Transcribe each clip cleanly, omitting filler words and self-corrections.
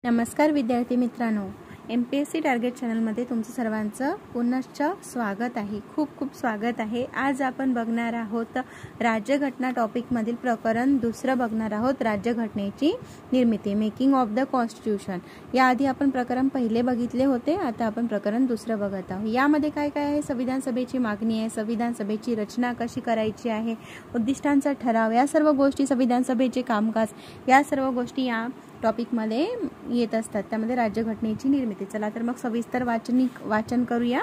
नमस्कार विद्यार्थी मित्रांनो, MPSC टार्गेट चॅनलमध्ये तुमचं सर्वांचं पुनश्च स्वागत आहे. खूप खूप स्वागत आहे. आज आपण बघणार आहोत राज्यघटना टॉपिकमधील प्रकरण दुसरं बघणार आहोत, राज्यघटनेची निर्मिती, मेकिंग ऑफ द कॉन्स्टिट्यूशन. याआधी आपण प्रकरण पहिले बघितले होते, आता आपण प्रकरण दुसरं बघत आहोत. यामध्ये काय काय आहे? संविधान सभेची मागणी आहे, संविधान सभेची रचना कशी करायची आहे, उद्दिष्टांचा ठराव, या सर्व गोष्टी, संविधान सभेचे कामकाज, या सर्व गोष्टी या टॉपिकमध्ये येत असतात. त्यामध्ये राज्यघटनेची निर्मिती. चला तर मग सविस्तर वाचन करूया.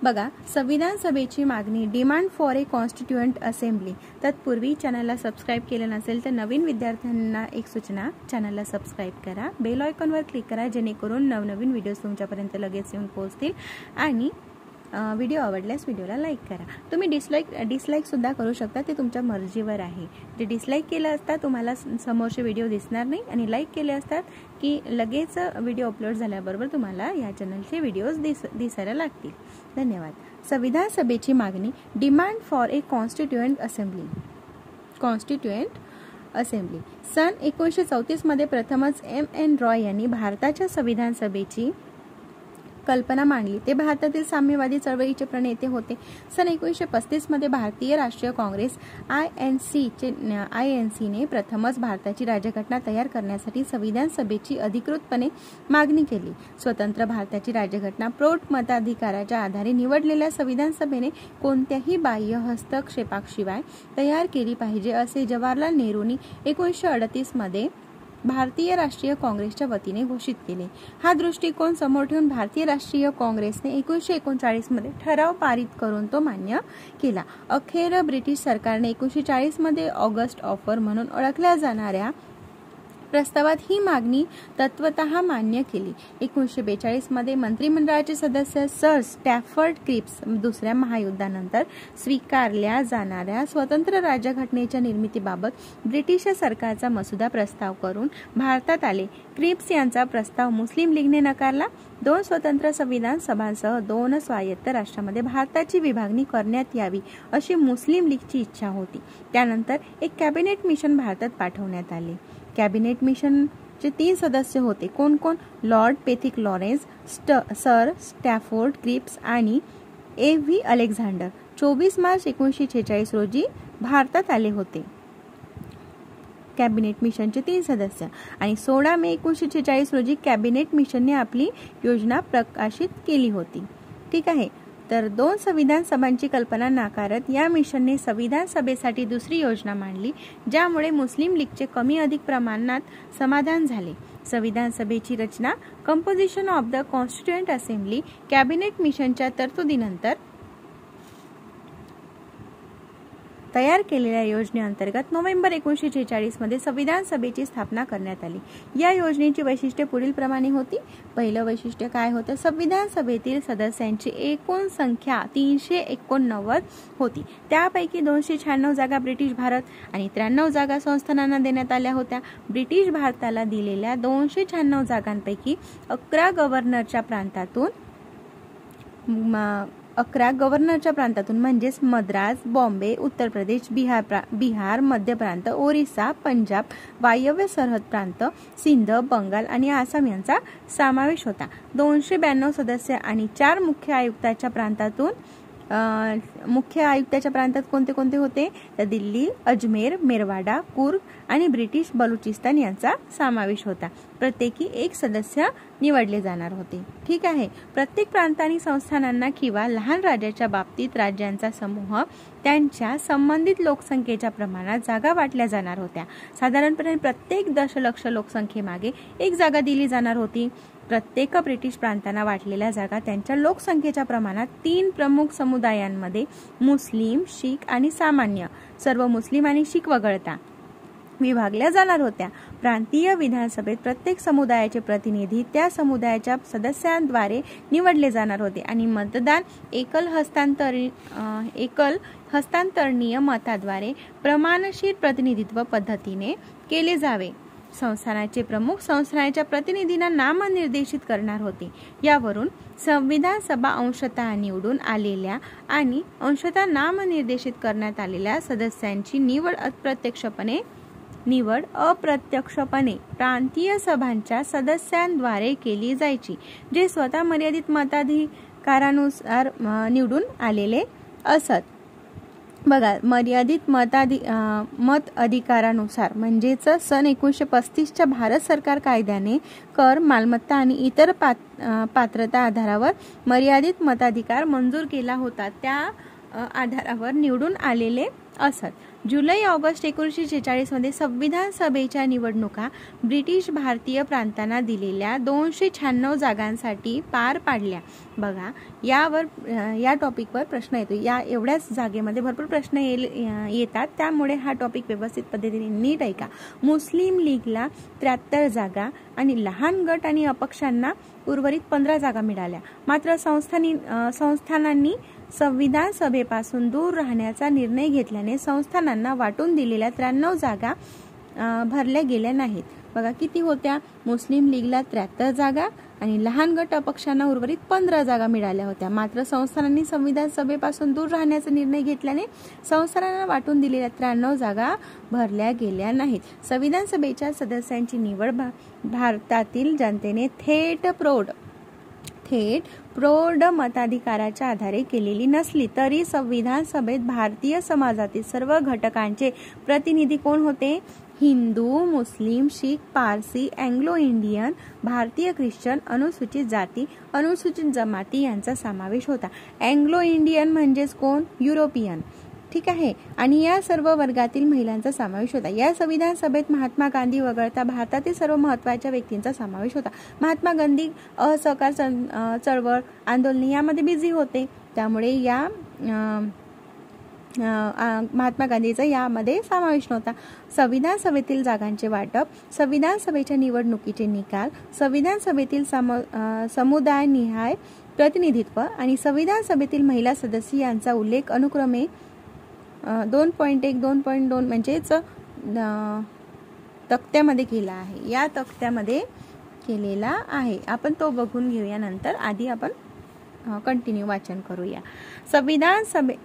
बघा, संविधान सभेची मागणी, demand for a constituent assembly. तत्पूर्वी चॅनलला सबस्क्राईब केलं नसेल तर नवीन विद्यार्थ्यांना एक सूचना, चॅनलला सबस्क्राईब करा, बेल आयकॉनवर क्लिक करा, जेणेकरून नवनवीन व्हिडिओज तुमच्यापर्यंत लगेच येऊन पोहोचतील. आणि व्हिडिओ आवडल्यास व्हिडिओला लाईक करा. तुम्ही डिसलाईक सुद्धा करू शकता, ते तुमच्या मर्जीवर आहे. जे डिसलाईक केलं असता तुम्हाला समोरचे व्हिडिओ दिसणार नाही, आणि लाईक केले असतात की लगेच व्हिडिओ अपलोड झाल्याबरोबर तुम्हाला या चॅनलचे व्हिडिओज दिसायला लागतील. धन्यवाद. संविधान सभेची मागणी, demand for a constituent assembly. सन 1934 मध्ये प्रथमच M.N. रॉय यांनी भारताच्या संविधान सभेची कल्पना मांडली. ते भारतातील साम्यवादी चळवळीचे प्रणेते होते. सन 1935 मध्ये भारतीय राष्ट्रीय काँग्रेस INC ने प्रथमच भारताची राज्यघटना तयार करण्यासाठी संविधान सभेची अधिकृतपणे मागणी केली. स्वतंत्र भारताची राज्यघटना प्रौढ मताधिकाराच्या आधारे निवडलेल्या संविधान सभेने कोणत्याही बाह्य हस्तक्षेपाशिवाय तयार केली पाहिजे, असे जवाहरलाल नेहरूंनी 1938 मध्ये भारतीय राष्ट्रीय काँग्रेसच्या वतीने घोषित केले. हा दृष्टिकोन समोर ठेवून भारतीय राष्ट्रीय काँग्रेसने 1939 मध्ये ठराव पारित करून तो मान्य केला. अखेर ब्रिटिश सरकारने 1940 मध्ये ऑगस्ट ऑफर म्हणून ओळखल्या जाणाऱ्या प्रस्तावात ही मागणी तत्वतः मान्य केली. 1942 मध्ये मंत्रिमंडळाचे सदस्य सर स्टॅफर्ड क्रिप्स दुसऱ्या महायुद्धानंतर स्वीकारल्या जाणाऱ्या स्वतंत्र राज्यघटनेच्या निर्मितीबाबत ब्रिटिश सरकारचा मसुदा प्रस्ताव करून भारतात आले. क्रिप्स यांचा प्रस्ताव मुस्लिम लीगने नकारला. 2 स्वतंत्र संविधान सभांसह 2 स्वायत्त राष्ट्रांमध्ये भारताची विभागणी करण्यात यावी, अशी मुस्लिम लीगची इच्छा होती. त्यानंतर एक कॅबिनेट मिशन भारतात पाठवण्यात आले. कॅबिनेट मिशनचे 3 सदस्य होते. कोण कोण? Lord Pethick Lawrence, Sir Stafford Cripps आणि A.V. अलेक्झांडर. 24 मार्च 1946 रोजी भारतात आले होते कॅबिनेट मिशनचे 3 सदस्य, आणि 16 मे 1946 रोजी कॅबिनेट मिशनने आपली योजना प्रकाशित केली होती. ठीक आहे. तर 2 संविधान सभांची कल्पना नाकारत या मिशनने संविधान सभेसाठी दुसरी योजना मांडली, ज्यामुळे मुस्लिम लीगचे कमी अधिक प्रमाणात समाधान झाले. संविधान सभेची रचना, composition of the constituent assembly. Cabinet मिशनच्या तरतुदीनंतर तयार केलेल्या योजनेअंतर्गत नोव्हेंबर 1946 मध्ये संविधान सभेची स्थापना करण्यात आली. या योजनेची वैशिष्ट्ये पुढील प्रमाणे होती. पहिलं वैशिष्ट्य काय होतं? संविधान सभेतील सदस्यांची एकूण संख्या 389 होती. त्यापैकी 296 जागा ब्रिटिश भारत आणि 93 जागा संस्थानांना देण्यात आल्या होत्या. ब्रिटिश भारताला दिलेल्या 296 जागांपैकी 11 गव्हर्नरच्या प्रांतातून म्हणजेच मद्रास, बॉम्बे, उत्तर प्रदेश, बिहार, मध्य प्रांत, ओरिसा, पंजाब, वायव्य सरहद प्रांत, सिंध, बंगाल आणि आसाम यांचा समावेश होता. 292 सदस्य आणि 4 मुख्य आयुक्ताच्या प्रांतात कोणते कोणते होते? तर दिल्ली, अजमेर, मेरवाडा, कुर्ग आणि ब्रिटिश बलुचिस्तान यांचा समावेश होता. प्रत्येकी 1 सदस्य निवडले जाणार होते. ठीक आहे. प्रत्येक प्रांत आणि संस्थानांना किंवा लहान राज्याच्या बाबतीत राज्यांचा समूह त्यांच्या संबंधित लोकसंख्येच्या प्रमाणात जागा वाटल्या जाणार होत्या. साधारणपणे प्रत्येक दशलक्ष लोकसंख्येमागे 1 जागा दिली जाणार होती. प्रत्येक ब्रिटिश प्रांतांना वाटलेल्या जागा त्यांच्या लोकसंख्येच्या प्रमाणात 3 प्रमुख समुदायांमध्ये, मुस्लिम, शीख आणि सामान्य, सर्व मुस्लिम आणि शीख वगळता, विभागल्या जाणार होत्या. प्रांतीय विधानसभेत प्रत्येक समुदायाचे प्रतिनिधी त्या समुदायाच्या सदस्यांद्वारे निवडले जाणार होते, आणि मतदान एकल हस्तांतरणीय मताद्वारे प्रमाणशीर प्रतिनिधित्व पद्धतीने केले जावे. संस्थानाचे प्रमुख संस्थानाच्या प्रतिनिधींना नामनिर्देशित करणार होते. यावरून संविधान सभा अंशतः निवडून आलेल्या आणि अंशतः नामनिर्देशित करण्यात आलेल्या सदस्यांची निवड अप्रत्यक्षपणे निवड अप्रत्यक्षपणे प्रांतीय सभांच्या सदस्यांद्वारे केली जायची, जे स्वतः मर्यादित मताधिकारानुसार निवडून आलेले असत. बघा, मर्यादित मत अधिकारानुसार म्हणजेच सन 1935च्या भारत सरकार कायद्याने कर, मालमत्ता आणि इतर पात्रता आधारावर मर्यादित मताधिकार मंजूर केला होता. त्या आधारावर निवडून आलेले असत. जुलै-ऑगस्ट 1946 मध्ये संविधान सभेच्या निवडणुका ब्रिटिश भारतीय प्रांतांना दिलेल्या 296 जागांसाठी पार पाडल्या. बघा, या टॉपिकवर प्रश्न येतो. या एवढ्याच जागेमध्ये भरपूर प्रश्न येतात, त्यामुळे हा टॉपिक व्यवस्थित पद्धतीने नीट ऐका. मुस्लिम लीगला 73 जागा आणि लहान गट आणि अपक्षांना उर्वरित 15 जागा मिळाल्या. मात्र संस्थानांनी संविधान सभेपासून दूर राहण्याचा निर्णय घेतल्याने संस्थानांना वाटून दिलेल्या 93 जागा भरल्या गेल्या नाहीत. बघा, किती होत्या? मुस्लिम लीगला 73 जागा आणि लहान गट अपक्षांना उर्वरित 15 जागा मिळाल्या होत्या. मात्र संस्थानांनी संविधान सभेपासून दूर राहण्याचा निर्णय घेतल्याने संस्थानांना वाटून दिलेल्या 93 जागा भरल्या गेल्या नाहीत. संविधान सभेच्या सदस्यांची निवड भारतातील जनतेने थेट प्रौढ मताधिकाराच्या आधारे केलेली नसली तरी संविधान सभेत भारतीय समाजातील सर्व घटकांचे प्रतिनिधी कोण होते? हिंदू, मुस्लिम, शीख, पारसी, अँग्लो इंडियन, भारतीय ख्रिश्चन, अनुसूचित जाती, अनुसूचित जमाती यांचा समावेश होता. अँग्लो इंडियन म्हणजेच कोण? युरोपियन. ठीक आहे. आणि या सर्व वर्गातील महिलांचा समावेश होता. या संविधान सभेत महात्मा गांधी वगळता भारतातील सर्व महत्त्वाच्या व्यक्तींचा समावेश होता. महात्मा गांधी असहकार चळवळ आंदोलन यामध्ये बिझी होते, त्यामुळे या महात्मा गांधीचा यामध्ये समावेश नव्हता. संविधान सभेतील जागांचे वाटप, संविधान सभेच्या निवडणुकीचे निकाल, संविधान सभेतील समुदायनिहाय प्रतिनिधित्व आणि संविधान सभेतील महिला सदस्य यांचा उल्लेख अनुक्रमे 2.1, 2.2 म्हणजेच तक्त्यामध्ये केला आहे. या तक्त्यामध्ये केलेला आहे. आपण तो बघून घेऊया नंतर. आधी आपण कंटिन्यू वाचन करूया. संविधान सभे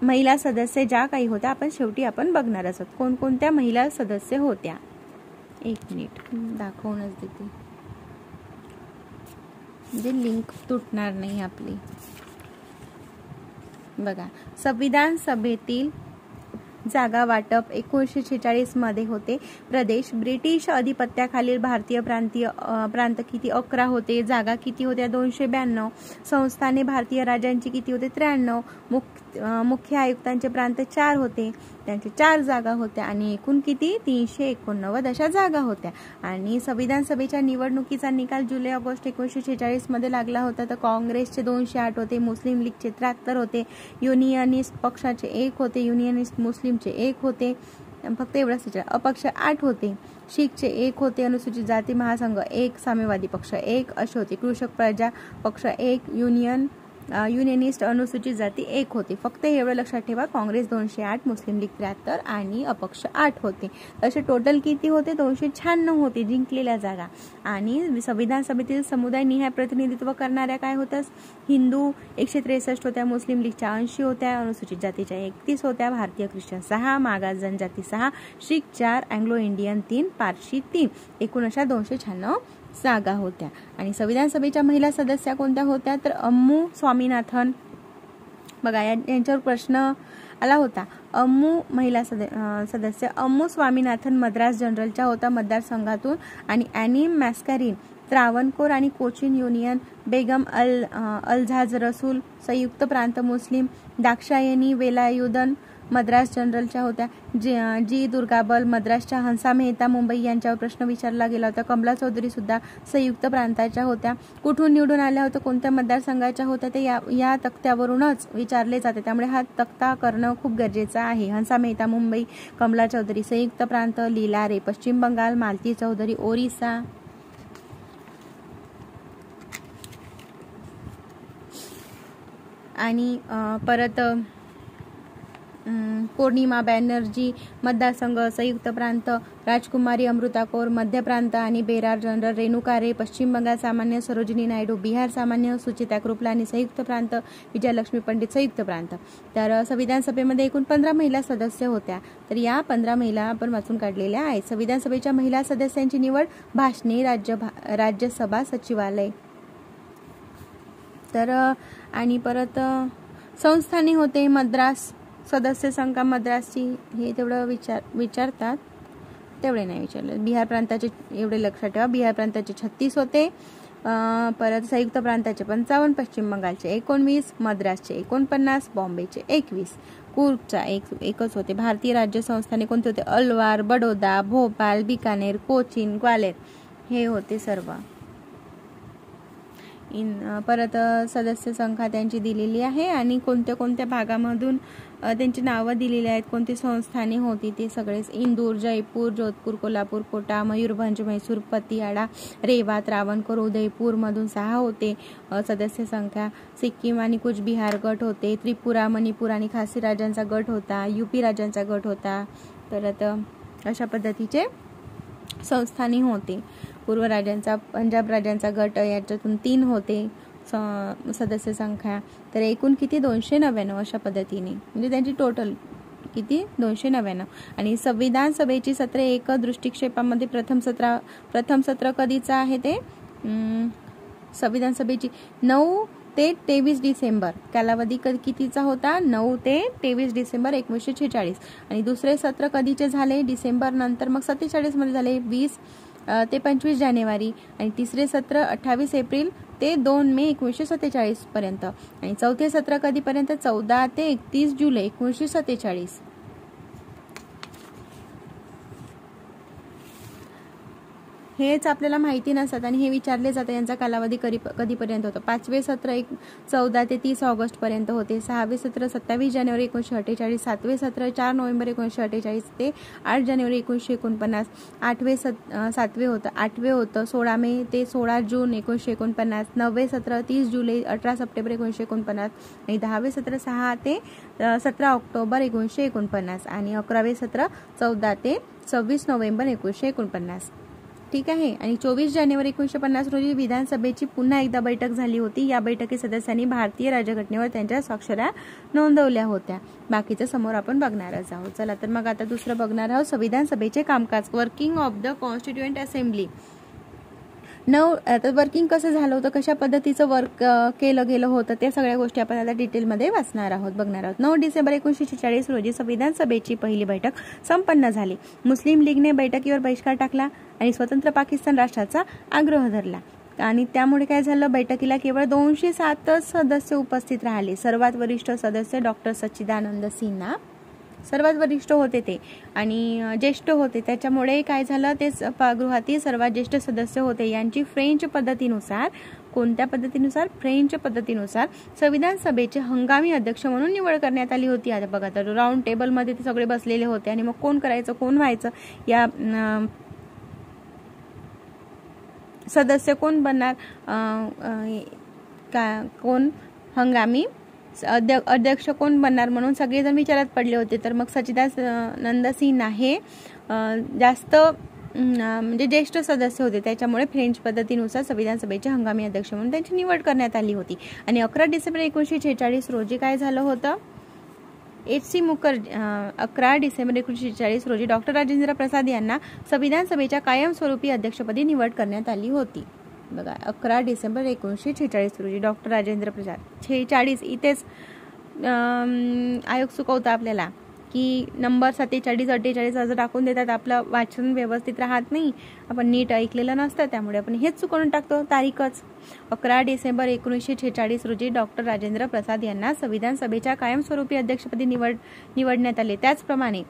महिला सदस्य ज्या काही होत्या आपण शेवटी बघणार आहोत. कोणकोणत्या महिला सदस्य होत्या? एक मिनिट दाखवूनच देते, म्हणजे लिंक तुटणार नाही आपली. बघा, संविधान सभेतील जागा वाटप 1946 मध्ये होते. प्रदेश ब्रिटिश अधिपत्याखालील भारतीय प्रांत किती? 11 होते. जागा किती होत्या? 292. संस्थाने भारतीय राज्यांची किती होते? 93. मुख्य आयुक्तांचे प्रांत 4 होते, त्यांचे 4 जागा होत्या आणि एकूण किती? 389 अशा जागा होत्या. आणि संविधान सभेच्या निवडणुकीचा निकाल जुलै-ऑगस्ट 1946 मध्ये लागला होता. तर काँग्रेसचे 208 होते, मुस्लिम लीगचे 73 होते, युनियनिस्ट पक्षाचे 1 होते, युनियनिस्ट मुस्लिमचे 1 होते, फक्त एवढंच. अपक्ष 8 होते, शीखचे 1 होते, अनुसूचित जाती महासंघ 1, साम्यवादी पक्ष 1 असे होते, कृषक प्रजा पक्ष 1, युनियनिस्ट अनुसूचित जाती 1 होते. फक्त एवढं लक्षात ठेवा, काँग्रेस 208, मुस्लिम लीग 73 आणि अपक्ष 8 होते. असे टोटल किती होते? 296 होते जिंकलेल्या जागा. आणि संविधान सभेतील समुदाय निहाय प्रतिनिधित्व करणाऱ्या काय होत्या? हिंदू 163 होत्या, मुस्लिम लीगच्या 80 होत्या, अनुसूचित जातीच्या 31 होत्या, भारतीय ख्रिश्चन 6, मागास जनजाती 6, शीख 4, अँग्लो इंडियन 3, पारशी 3, एकूण अशा 296 जागा होत्या. आणि संविधान सभेच्या महिला सदस्य कोणत्या होत्या? तर अम्मू स्वामीनाथन. बघा, यांच्यावर प्रश्न आला होता. महिला सदस्य अम्मू स्वामीनाथन मद्रास जनरलच्या होता मतदारसंघातून, आणि ॲनी मॅस्कॅरिन त्रावणकोर आणि कोचीन युनियन, बेगम अल्झाज रसूल संयुक्त प्रांत मुस्लिम, दाक्षायणी वेलायुधन मद्रास जनरलच्या होत्या, जी दुर्गाबल मद्रासच्या, हंसा मेहता मुंबई यांच्यावर प्रश्न विचारला गेला होता. कमला चौधरी सुद्धा संयुक्त प्रांताच्या होत्या. कुठून निवडून आल्या होत्या, कोणत्या मतदारसंघाच्या होत्या ते या तक्त्यावरूनच विचारले जाते, त्यामुळे हा तक्ता करणं खूप गरजेचं आहे. हंसा मेहता मुंबई, कमला चौधरी संयुक्त प्रांत, लीला रे पश्चिम बंगाल, मालती चौधरी ओरिसा. आणि परत पौर्णिमा बॅनर्जी मतदारसंघ संयुक्त प्रांत, राजकुमारी अमृता कौर मध्य प्रांत आणि बेरार जनरल रेणुका रे पश्चिम बंगाल सामान्य, सरोजिनी नायडू बिहार सामान्य, सुचिता कृपलानी संयुक्त प्रांत, विजयलक्ष्मी पंडित संयुक्त प्रांत. तर संविधान सभेमध्ये एकूण 15 महिला सदस्य होत्या. तर या 15 महिला आपण वाचून काढलेल्या आहेत. संविधान सभेच्या महिला सदस्यांची निवड भाषणे, राज्यसभा सचिवालय. तर आणि परत संस्थाने होते मद्रास सदस्य संख्या मद्रासची, हे तेवढं विचारतात, तेवढे नाही विचारलं. बिहार प्रांताचे एवढे लक्षात ठेवा, बिहार प्रांताचे 36 होते. परत संयुक्त प्रांताचे 55, पश्चिम बंगालचे 19, मद्रासचे 49, बॉम्बेचे 21, कूर्गचा एकच होते. भारतीय राज्य संस्थाने कोणते होते? अलवार, बडोदा, भोपाल, बिकानेर, कोचीन, ग्वालेर हे होते सर्व. परत सदस्य संख्या त्यांची दिलेली आहे आणि कोणत्या कोणत्या भागामधून त्यांची नावं दिलेली आहेत, कोणती संस्थाने होती ते सगळेच. इंदूर, जयपूर, जोधपूर, कोल्हापूर, कोटा, मयूरभंज, म्हैसूर, पतियाळा, रेवा, त्रावणकोर, उदयपूर मधून 6 होते सदस्य संख्या. सिक्कीम आणि कुचबिहार गट होते. त्रिपुरा, मणिपूर आणि खासी राज्यांचा गट होता. यूपी राज्यांचा गट होता. परत अशा पद्धतीचे संस्थाने होते. पूर्व राज्यांचा, पंजाब राज्यांचा गट याच्यातून 3 होते सदस्य संख्या. तर एकूण किती? 299 अशा पद्धतीने, म्हणजे त्यांची टोटल किती? 299. आणि संविधान सभेची सत्रे एक दृष्टिक्षेपामध्ये प्रथम सत्र कधीचं आहे ते? संविधान सभेची 9 ते 23 डिसेंबर. कालावधी कितीचा होता? 9 ते 23 डिसेंबर 1946. आणि दुसरे सत्र कधीचे झाले? डिसेंबर नंतर मग 47 मध्ये झाले, 20 ते 25 जानेवारी. आणि तिसरे सत्र 28 एप्रिल ते 2 मे 1947 पर्यंत. आणि चौथे सत्र कधीपर्यंत? 14 ते 31 जुलै 1947. हेच आपल्याला माहिती नसतात आणि हे विचारले जाते यांचा कालावधी कधीपर्यंत होता. 5वे सत्र 14 ते 30 ऑगस्ट पर्यंत होते. 6वे सत्र 27 जानेवारी 1948. 7वे सत्र 4 नोव्हेंबर 1948 ते 8 जानेवारी 1949. 8वे होतं 16 मे ते 16 जून 1949. 9वे सत्र 30 जुलै 18 सप्टेंबर 1949. आणि 10वे सत्र 6 ते 17 ऑक्टोबर 1949. आणि 11वे सत्र 14 ते 26 नोव्हेंबर 1949. ठीक आहे. आणि 24 जानेवारी 1950 रोजी विधानसभेची पुन्हा एकदा बैठक झाली होती. या बैठकीत सदस्यांनी भारतीय राज्यघटनेवर त्यांच्या स्वाक्षऱ्या नोंदवल्या होत्या. बाकीचं समोर आपण बघणारच आहोत. चला तर मग आता दुसरं बघणार आहोत, संविधान सभेचे कामकाज. Working of the constituent assembly. आता वर्किंग कसं झालं होतं, कशा पद्धतीचं वर्क केलं गेलं होतं, त्या सगळ्या गोष्टी आपण आता डिटेलमध्ये वाचणार आहोत, बघणार आहोत. 9 डिसेंबर 1946 रोजी संविधान सभेची पहिली बैठक संपन्न झाली. मुस्लिम लीगने बैठकीवर बहिष्कार टाकला आणि स्वतंत्र पाकिस्तान राष्ट्राचा आग्रह धरला. आणि त्यामुळे काय झालं, बैठकीला केवळ 207 सदस्य उपस्थित राहिले. सर्वात वरिष्ठ सदस्य डॉक्टर सच्चिदानंद सिन्हा सर्वात वरिष्ठ होते ते आणि ज्येष्ठ होते. त्याच्यामुळे काय झालं, ते सभागृहातील सर्वात ज्येष्ठ सदस्य होते. यांची फ्रेंच पद्धतीनुसार, कोणत्या पद्धतीनुसार? फ्रेंच पद्धतीनुसार संविधान सभेचे हंगामी अध्यक्ष म्हणून निवड करण्यात आली होती. आता बघा, तर राऊंड टेबल मध्ये ते सगळे बसलेले होते आणि मग कोण करायचं, कोण व्हायचं, या सदस्य कोण बनणार, कोण हंगामी अध्यक्ष कोण बनणार म्हणून सगळेजण विचारात पडले होते. तर मग सच्चिदानंद सिन्हा हे जास्त म्हणजे ज्येष्ठ सदस्य होते. त्याच्यामुळे फ्रेंच पद्धतीनुसार संविधान सभेचे हंगामी अध्यक्ष म्हणून त्यांची निवड करण्यात आली होती. आणि 11 डिसेंबर 1946 रोजी काय झालं होतं, H.C. मुखर्जी 11 डिसेंबर 1946 रोजी डॉक्टर राजेंद्र प्रसाद यांना संविधान सभेच्या कायमस्वरूपी अध्यक्षपदी निवड करण्यात आली होती. बघा, 11 डिसेंबर 1946 रोजी डॉक्टर राजेंद्र प्रसाद. 46 इथेच आयोग चुकवता आपल्याला की नंबर 47 48 असं टाकून देतात. आपलं वाचन व्यवस्थित राहत नाही, आपण नीट ऐकलेलं नसतं, त्यामुळे आपण हेच चुकवून टाकतो तारीखच. 11 डिसेंबर 1946 रोजी डॉक्टर राजेंद्र प्रसाद यांना संविधान सभेच्या कायमस्वरूपी अध्यक्षपदी निवडण्यात आले. त्याचप्रमाणे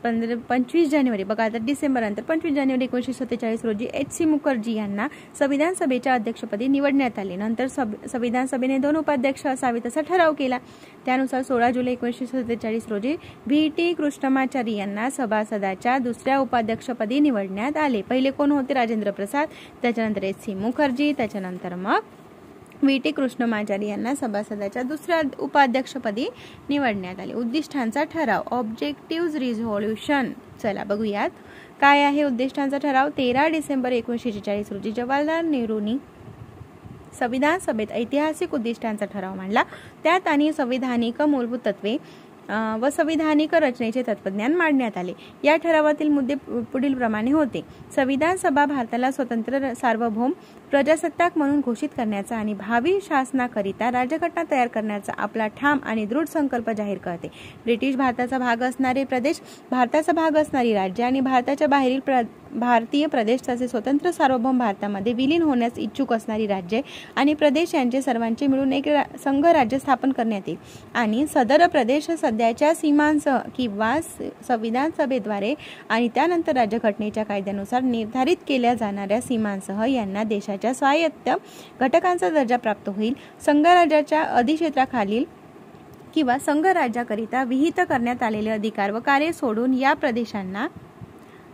25 जानेवारी, बघा आता डिसेंबर नंतर 25 जानेवारी 1947 रोजी H.C. मुखर्जी यांना संविधान सभेच्या अध्यक्षपदी निवडण्यात आले. नंतर संविधान सभेने 2 उपाध्यक्ष असावेत असा ठराव केला. त्यानुसार 16 जुलै 1947 रोजी V.T. कृष्णमाचारी यांना सभासदाच्या दुसऱ्या उपाध्यक्षपदी निवडण्यात आले. पहिले कोण होते? राजेंद्र प्रसाद, त्याच्यानंतर H.C. मुखर्जी, त्याच्यानंतर मग VT कृष्णमाचारी यांना सभासदाच्या दुसऱ्या उपाध्यक्षपदी निवडण्यात आले. उद्दिष्टांचा ठराव, ऑब्जेक्टिव्ह रिझोल्युशन. चला बघूयात काय आहे उद्दिष्टांचा ठराव. 13 डिसेंबर 1946 रोजी जवाहरलाल नेहरूंनी संविधान सभेत ऐतिहासिक उद्दिष्टांचा ठराव मांडला. त्यात आणि संविधानिक मूलभूत तत्वे व संविधानिक रचनेचे तत्वज्ञान मांडण्यात आले. या ठरावातील मुद्दे पुढील प्रमाणे होते. संविधान सभा भारताला स्वतंत्र सार्वभौम प्रजासत्ताक म्हणून घोषित करण्याचा आणि भावी शासनाकरिता राज्यघटना तयार करण्याचा आपला ठाम आणि दृढ संकल्प जाहीर करते. ब्रिटिश भारताचा भाग असणारे प्रदेश, भारताचा भाग असणारी राज्य आणि भारताच्या बाहेरील भारतीय प्रदेश तसेच स्वतंत्र सार्वभौम भारतामध्ये विलीन होण्यास इच्छुक असणारी राज्ये आणि प्रदेश यांचे सर्वांचे मिळून एक संघ राज्य स्थापन करण्यात येईल आणि सदर प्रदेश सध्याच्या सीमांसह किंवा संविधान सभेद्वारे आणि त्यानंतर राज्यघटनेच्या कायद्यानुसार निर्धारित केल्या जाणाऱ्या सीमांसह यांना देशाच्या स्वायत्त घटकांचा दर्जा प्राप्त होईल. संघराज्याच्या अधिक्षेत्राखालील किंवा संघराज्याकरिता विहित करण्यात आलेले अधिकार व कार्य सोडून या प्रदेशांना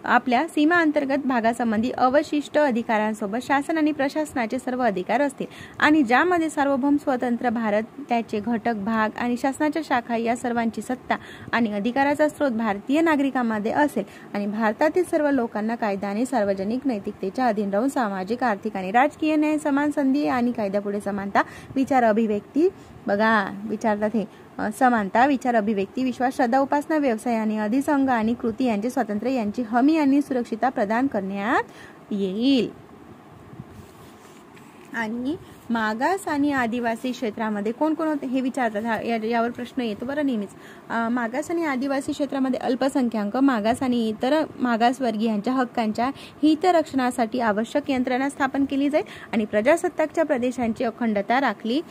आपल्या सीमा अंतर्गत भागासंबंधी अवशिष्ट अधिकारांसोबत शासन आणि प्रशासनाचे सर्व अधिकार असतील आणि ज्यामध्ये सार्वभौम स्वतंत्र भारत, त्याचे घटक भाग आणि शासनाच्या शाखा या सर्वांची सत्ता आणि अधिकाराचा स्रोत भारतीय नागरिकांमध्ये असेल आणि भारतातील सर्व लोकांना कायदा आणि सार्वजनिक नैतिकतेच्या अधीन राहून सामाजिक, आर्थिक आणि राजकीय न्याय, समान संधी आणि कायद्यापुढे समानता, विचार अभिव्यक्ती, बघा विचारतात हे समानता, विचार अभिव्यक्ती, विश्वास, श्रद्धा, उपासना, व्यवसाय आणि अधिसंघ आणि कृती यांचे स्वातंत्र्य यांची हमी आणि सुरक्षितता प्रदान करण्यात येईल. आणि मागास आणि आदिवासी क्षेत्रामध्ये कोण कोण होते हे विचारतात. यावर प्रश्न येतो बरं नेहमीच. मागास आणि आदिवासी क्षेत्रामध्ये अल्पसंख्याक, मागास आणि इतर मागासवर्गीयांच्या हक्कांच्या हितरक्षणासाठी आवश्यक यंत्रणा स्थापन केली जाईल आणि प्रजासत्ताकच्या प्रदेशांची अखंडता राखली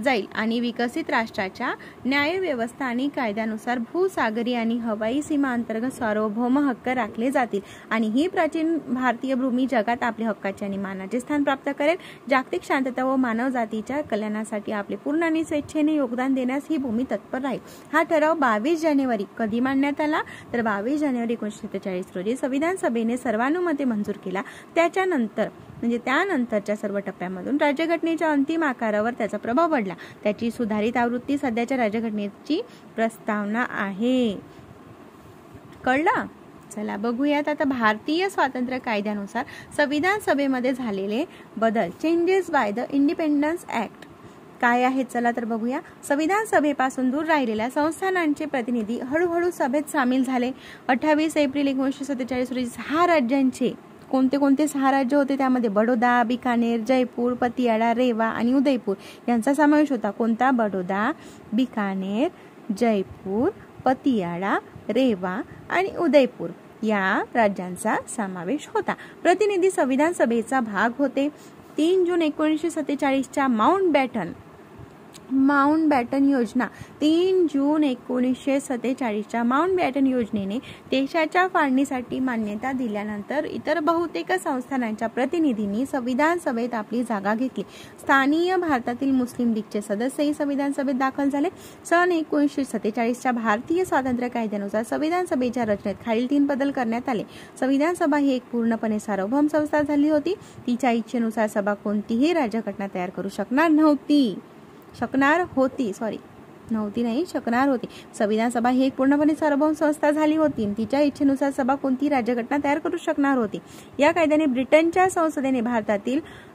जाईल आणि विकसित राष्ट्राच्या न्यायव्यवस्था आणि कायद्यानुसार भूसागरी आणि हवाई सीमा अंतर्गत सार्वभौम हक्क राखले जातील आणि ही प्राचीन भारतीय भूमी जगात आपल्या हक्काचे आणि मानाचे स्थान प्राप्त करेल. जागतिक शांतता व मानव जातीच्या कल्याणासाठी आपले पूर्ण आणि स्वेच्छेने योगदान देण्यास ही भूमी तत्पर राहील. हा ठराव 22 जानेवारी कधी मांडण्यात आला तर 22 जानेवारी 1947 रोजी संविधान सभेने सर्वानुमते मंजूर केला. त्यानंतरच्या सर्व टप्प्यामधून राज्यघटनेच्या अंतिम आकारावर त्याचा प्रभाव पडला. त्याची सुधारित आवृत्ती सध्याच्या राज्यघटनेची प्रस्तावना आहे. कळलं? चला बघूयात आता भारतीय स्वातंत्र्य कायद्यानुसार संविधान सभेमध्ये झालेले बदल, changes by the independence act काय आहेत. चला तर बघूया. संविधान सभेपासून दूर राहिलेल्या संस्थानांचे प्रतिनिधी हळूहळू सभेत सामील झाले. 28 एप्रिल 1947 रोजी 6 राज्यांचे कोणते 6 राज्य होते त्यामध्ये बडोदा, बिकानेर, जयपूर, पतियाळा, रेवा आणि उदयपूर यांचा समावेश होता. कोणता? बडोदा, बिकानेर, जयपूर, पतियाळा, रेवा आणि उदयपूर या राज्यांचा समावेश होता. प्रतिनिधी संविधान सभेचा भाग होते. 3 जून 1947च्या माउंटबॅटन योजना 3 जून 1947च्या माउंटबॅटन योजनेने देशाच्या फाळणीसाठी मान्यता दिल्यानंतर इतर बहुतेक संस्थानांच्या प्रतिनिधींनी संविधान सभेत आपली जागा घेतली. स्थानीय भारतातील मुस्लिम लीगचे सदस्यही संविधान सभेत दाखल झाले. सन 1947च्या भारतीय स्वातंत्र्य कायद्यानुसार संविधान सभेच्या रचनेत खालील 3 बदल करण्यात आले. संविधान सभा ही एक पूर्णपणे सार्वभौम संस्था झाली होती. तिच्या इच्छेनुसार सभा कोणतीही राज्यघटना तयार करू शकणार होती. संविधान सभा ही एक पूर्णपणे सार्वभौम संस्था झाली होती. तिच्या इच्छेनुसार सभा कोणती राज्यघटना तयार करू शकणार होती. या कायद्याने ब्रिटनच्या संसदेने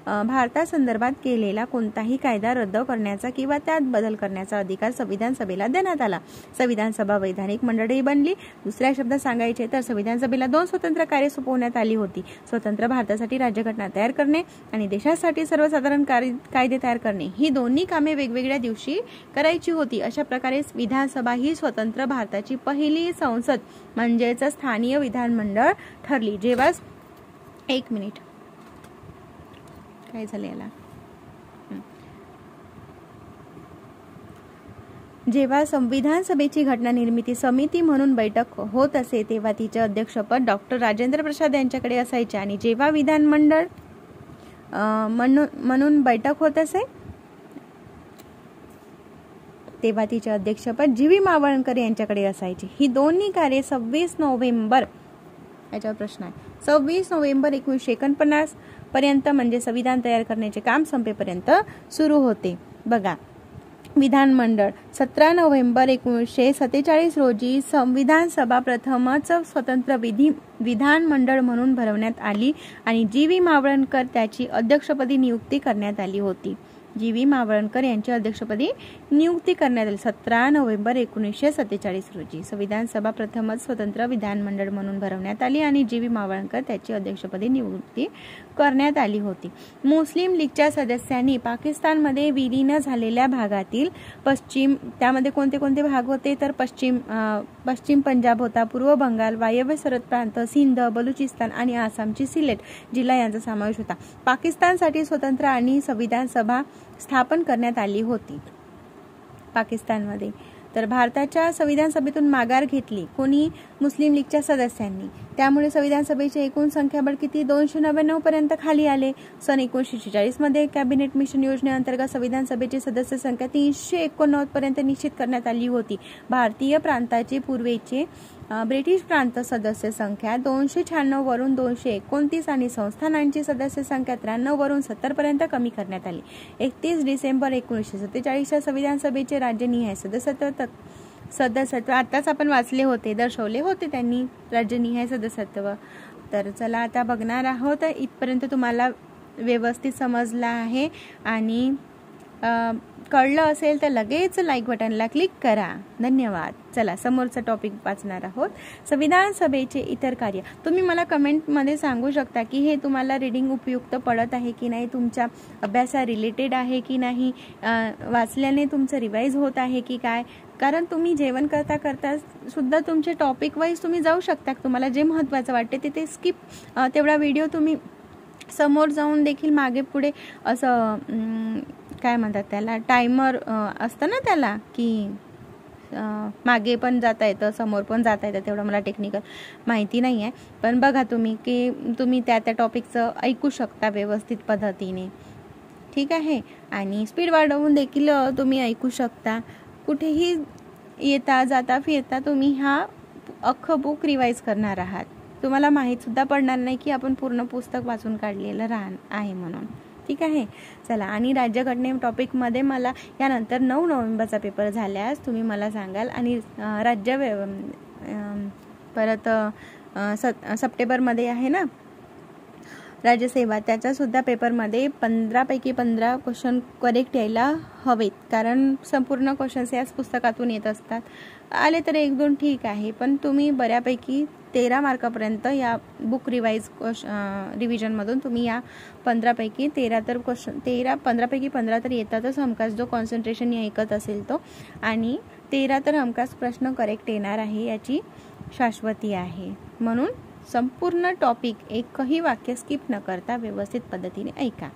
भारतासंदर्भात केलेला कोणताही कायदा रद्द करण्याचा किंवा त्यात बदल करण्याचा अधिकार संविधान सभेला देण्यात आला. संविधान सभा वैधानिक मंडळी बनली. दुसऱ्या शब्दात सांगायचे तर संविधान सभेला 2 स्वतंत्र कार्य सोपवण्यात आली होती. स्वतंत्र भारतासाठी राज्यघटना तयार करणे आणि देशासाठी सर्वसाधारण कायदे तयार करणे ही दोन्ही कामे वेगवेगळ्या दिवशी करायची होती. अशा प्रकारे विधानसभा ही स्वतंत्र भारताची पहिली संसद म्हणजेच स्थानीय विधानमंडळ ठरली. जेव्हा एक मिनिट काय झालं याला जेव्हा संविधान सभेची घटना निर्मिती समिती म्हणून बैठक होत असे तेव्हा तिचे अध्यक्षपद डॉक्टर राजेंद्र प्रसाद यांच्याकडे असायचे आणि जेव्हा विधानमंडळ म्हणून बैठक होत असे तेव्हा तिचे अध्यक्षपद जी.व्ही. मावळणकर यांच्याकडे असायचे. ही दोन्ही कार्ये 26 नोव्हेंबर याच्यावर प्रश्न आहे 26 नोव्हेंबर 1949 पर्यंत म्हणजे संविधान तयार करण्याचे काम संपेपर्यंत सुरू होते. बघा, विधानमंडळ 17 नोव्हेंबर 1947 रोजी संविधान सभा प्रथमच स्वतंत्र विधानमंडळ म्हणून भरवण्यात आली आणि जी.व्ही. मावळणकर त्याची अध्यक्षपदी नियुक्ती करण्यात आली होती. जी.व्ही. मावळणकर यांची अध्यक्षपदी नियुक्ती करण्यात आली 17 नोव्हेंबर 1947 रोजी. संविधान सभा प्रथमच स्वतंत्र विधानमंडळ म्हणून भरवण्यात आली आणि जी.व्ही. मावळणकर त्याची अध्यक्षपदी नियुक्ती करण्यात आली होती. मुस्लिम लीगच्या सदस्यांनी पाकिस्तानमध्ये विलीन झालेल्या भागातील त्यामध्ये कोणते कोणते भाग होते तर पश्चिम पंजाब होता, पूर्व बंगाल, वायव्य सरहद प्रांत, सिंध, बलुचिस्तान आणि आसामची सिलेट जिल्हा यांचा समावेश होता. पाकिस्तानसाठी स्वतंत्र आणि संविधान सभा स्थापन करण्यात आली होती. पाकिस्तानमध्ये तर भारताच्या संविधान सभेतून माघार घेतली कोणी? मुस्लिम लीगच्या सदस्यांनी. त्यामुळे संविधान सभेची एकूण संख्याबळ किती? 299 पर्यंत खाली आले. सन 1946 मध्ये कॅबिनेट मिशन योजनेअंतर्गत संविधान सभेची सदस्य संख्या 389 पर्यंत निश्चित करण्यात आली होती. भारतीय प्रांताचे पूर्वेचे ब्रिटिश प्रांत सदस्य संख्या 296 वरून 229 आणि संस्थानांची सदस्य संख्या 93 वरून 70 पर्यंत कमी करण्यात आली. 31 डिसेंबर 1947 संविधान सभेचे राज्यनिहाय सदस्यत्व आताच आपण वाचले होते, दर्शवले होते त्यांनी राज्यनिहाय सदस्यत्व. तर चला आता बघणार आहोत. इथपर्यंत तुम्हाला व्यवस्थित समजलं आहे आणि कळलं असेल तर लगेच लाईक बटनला क्लिक करा. धन्यवाद. चला समोरचा टॉपिक वाचणार आहोत. संविधान सभेचे इतर कार्य. तुम्ही मला कमेंटमध्ये सांगू शकता की हे तुम्हाला रीडिंग उपयुक्त पडत आहे की नाही, तुमच्या अभ्यासा रिलेटेड आहे की नाही, वाचल्याने तुमचं रिवाईज होत आहे की काय. कारण तुम्ही जेवण करता करता सुद्धा तुमचे टॉपिक वाईज तुम्ही जाऊ शकता. तुम्हाला जे महत्त्वाचं वाटते ते स्किप तेवढा व्हिडिओ तुम्ही समोर जाऊन देखील मागे पुढे असं काय म्हणतात त्याला, टायमर असतं ना त्याला, की मागे पण जाता येतं समोर पण जाता येतं. तेवढं मला टेक्निकल माहिती नाही आहे, पण बघा तुम्ही की तुम्ही त्या टॉपिकचं ऐकू शकता व्यवस्थित पद्धतीने. ठीक आहे. आणि स्पीड वाढवून देखील तुम्ही ऐकू शकता. कुठेही येता जाता फिरता तुम्ही हा अख्खं बुक रिवाईज करणार आहात. तुम्हाला माहीत सुद्धा पडणार नाही की आपण पूर्ण पुस्तक वाचून काढलेलं आहे म्हणून. ठीक आहे. चला, आणि राज्यघटने टॉपिकमध्ये मला यानंतर 9 नोव्हेंबरचा पेपर झाल्यास तुम्ही मला सांगाल. आणि परत सप्टेंबरमध्ये आहे ना राज्यसेवा, त्याच्यासुद्धा पेपरमध्ये 15 पैकी 15 क्वेश्चन करेक्ट यायला हवेत. कारण संपूर्ण क्वेश्चन्स याच पुस्तकातून येत असतात. आले तर 1-2 ठीक आहे, पण तुम्ही बऱ्यापैकी 13 मार्कापर्यंत या बुक रिव्हिजनमधून तुम्ही या 15 पैकी 13 तर क्वेश्चन 15 पैकी 15 तर येतातच हमखास, जो कॉन्सन्ट्रेशन ऐकत असेल तो. आणि 13 तर हमखास प्रश्न करेक्ट येणार आहे, याची शाश्वती आहे. म्हणून संपूर्ण टॉपिक एकही वाक्य स्किप न करता व्यवस्थित पद्धतीने ऐका.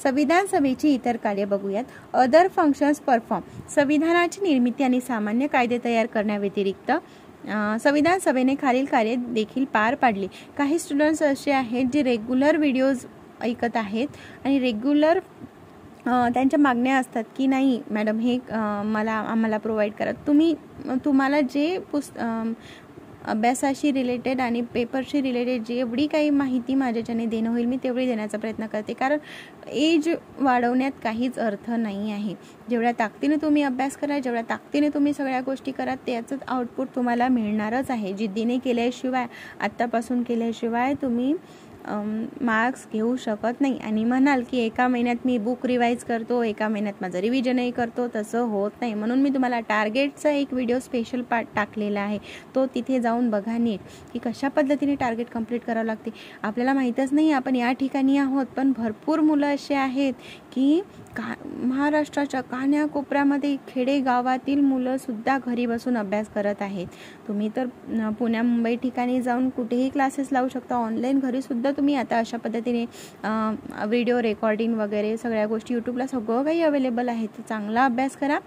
संविधान सभेची इतर कार्य बघूयात. Other functions perform. संविधानाची निर्मिती आणि सामान्य कायदे तयार करण्याव्यतिरिक्त संविधान सभेने खालील कार्य देखील पार पाडली. काही स्टुडंट्स असे आहेत जे रेग्युलर व्हिडिओज ऐकत आहेत आणि रेग्युलर त्यांच्या मागण्या असतात की नाही मॅडम हे आम्हाला प्रोव्हाइड करा. तुम्हाला जे अभ्यासाशी रिलेटेड आणि पेपरशी रिलेटेड जेवढी काही माहिती माझ्याच्याने देणं होईल मी तेवढी देण्याचा प्रयत्न करते. कारण एज वाढवण्यात काहीच अर्थ नाही आहे. जेवढ्या ताकदीने तुम्ही अभ्यास करा, जेवढ्या ताकदीने तुम्ही सगळ्या गोष्टी करा, त्याचंच आउटपुट तुम्हाला मिळणारच आहे. जिद्दीने केल्याशिवाय, आत्तापासून केल्याशिवाय तुम्ही मार्क्स घेऊ शकत नाही. आणि म्हणाल की एका महिन्यात मी बुक रिवाईज करतो, एका महिन्यात माझं रिव्हिजनही करतो, तसं होत नाही. म्हणून मी तुम्हाला टार्गेटचा एक व्हिडिओ स्पेशल पार्ट टाकलेला आहे, तो तिथे जाऊन बघा नीट की कशा पद्धतीने टार्गेट कंप्लीट करावं लागते. आपल्याला माहीतच नाही आपण या ठिकाणी आहोत, पण भरपूर मुलं असे आहेत की महाराष्ट्राच्या कान्याकोपऱ्यामध्ये खेडेगावातील मुलं सुद्धा घरी बसून अभ्यास करत आहेत. तुम्ही तर पुण्या मुंबई ठिकाणी जाऊन कुठेही क्लासेस लावू शकता, ऑनलाईन घरी सुद्धा तुम्ही आता अशा पद्धतीने व्हिडिओ रेकॉर्डिंग वगैरे सगळ्या गोष्टी यूट्यूबला सगळं काही अवेलेबल आहे. तर चांगला अभ्यास करा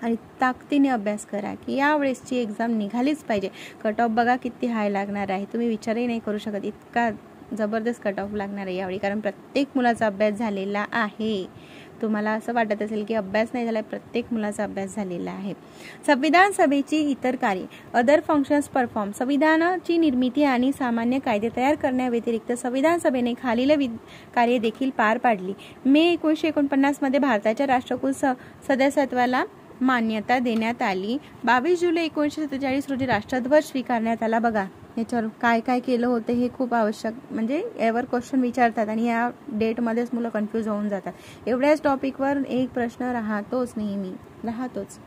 आणि ताकदीने अभ्यास करा की यावेळेसची एक्झाम निघालीच पाहिजे. कट ऑफ बघा किती हाय लागणार आहे, तुम्ही विचारही नाही करू शकत इतका जबरदस्त कट ऑफ लागणार आहे यावेळी. कारण प्रत्येक मुलाचा अभ्यास झालेला आहे. तुम्हाला असं वाटत असेल की अभ्यास नाही झाला, प्रत्येक मुलाचा अभ्यास झालेला आहे. संविधान सभेची इतर कार्ये, अदर फंक्शन्स परफॉर्म. संविधानाची निर्मिती आणि सामान्य कायदे तयार करण्याव्यतिरिक्त संविधान सभेने खालील कार्ये देखील पार पाडली. मे 1949 मध्ये भारताच्या राष्ट्रकुल सदस्यत्वाला मान्यता देण्यात आली. 22 जुलै 1947 रोजी राष्ट्रध्वज स्वीकारण्यात आला. बघा याच्यावर काय काय केलं होतं हे खूप आवश्यक, म्हणजे यावर क्वेश्चन विचारतात आणि या डेटमध्येच मुलं कन्फ्यूज होऊन जातात. एवढ्याच टॉपिकवर एक प्रश्न राहतोच, नेहमी राहतोच.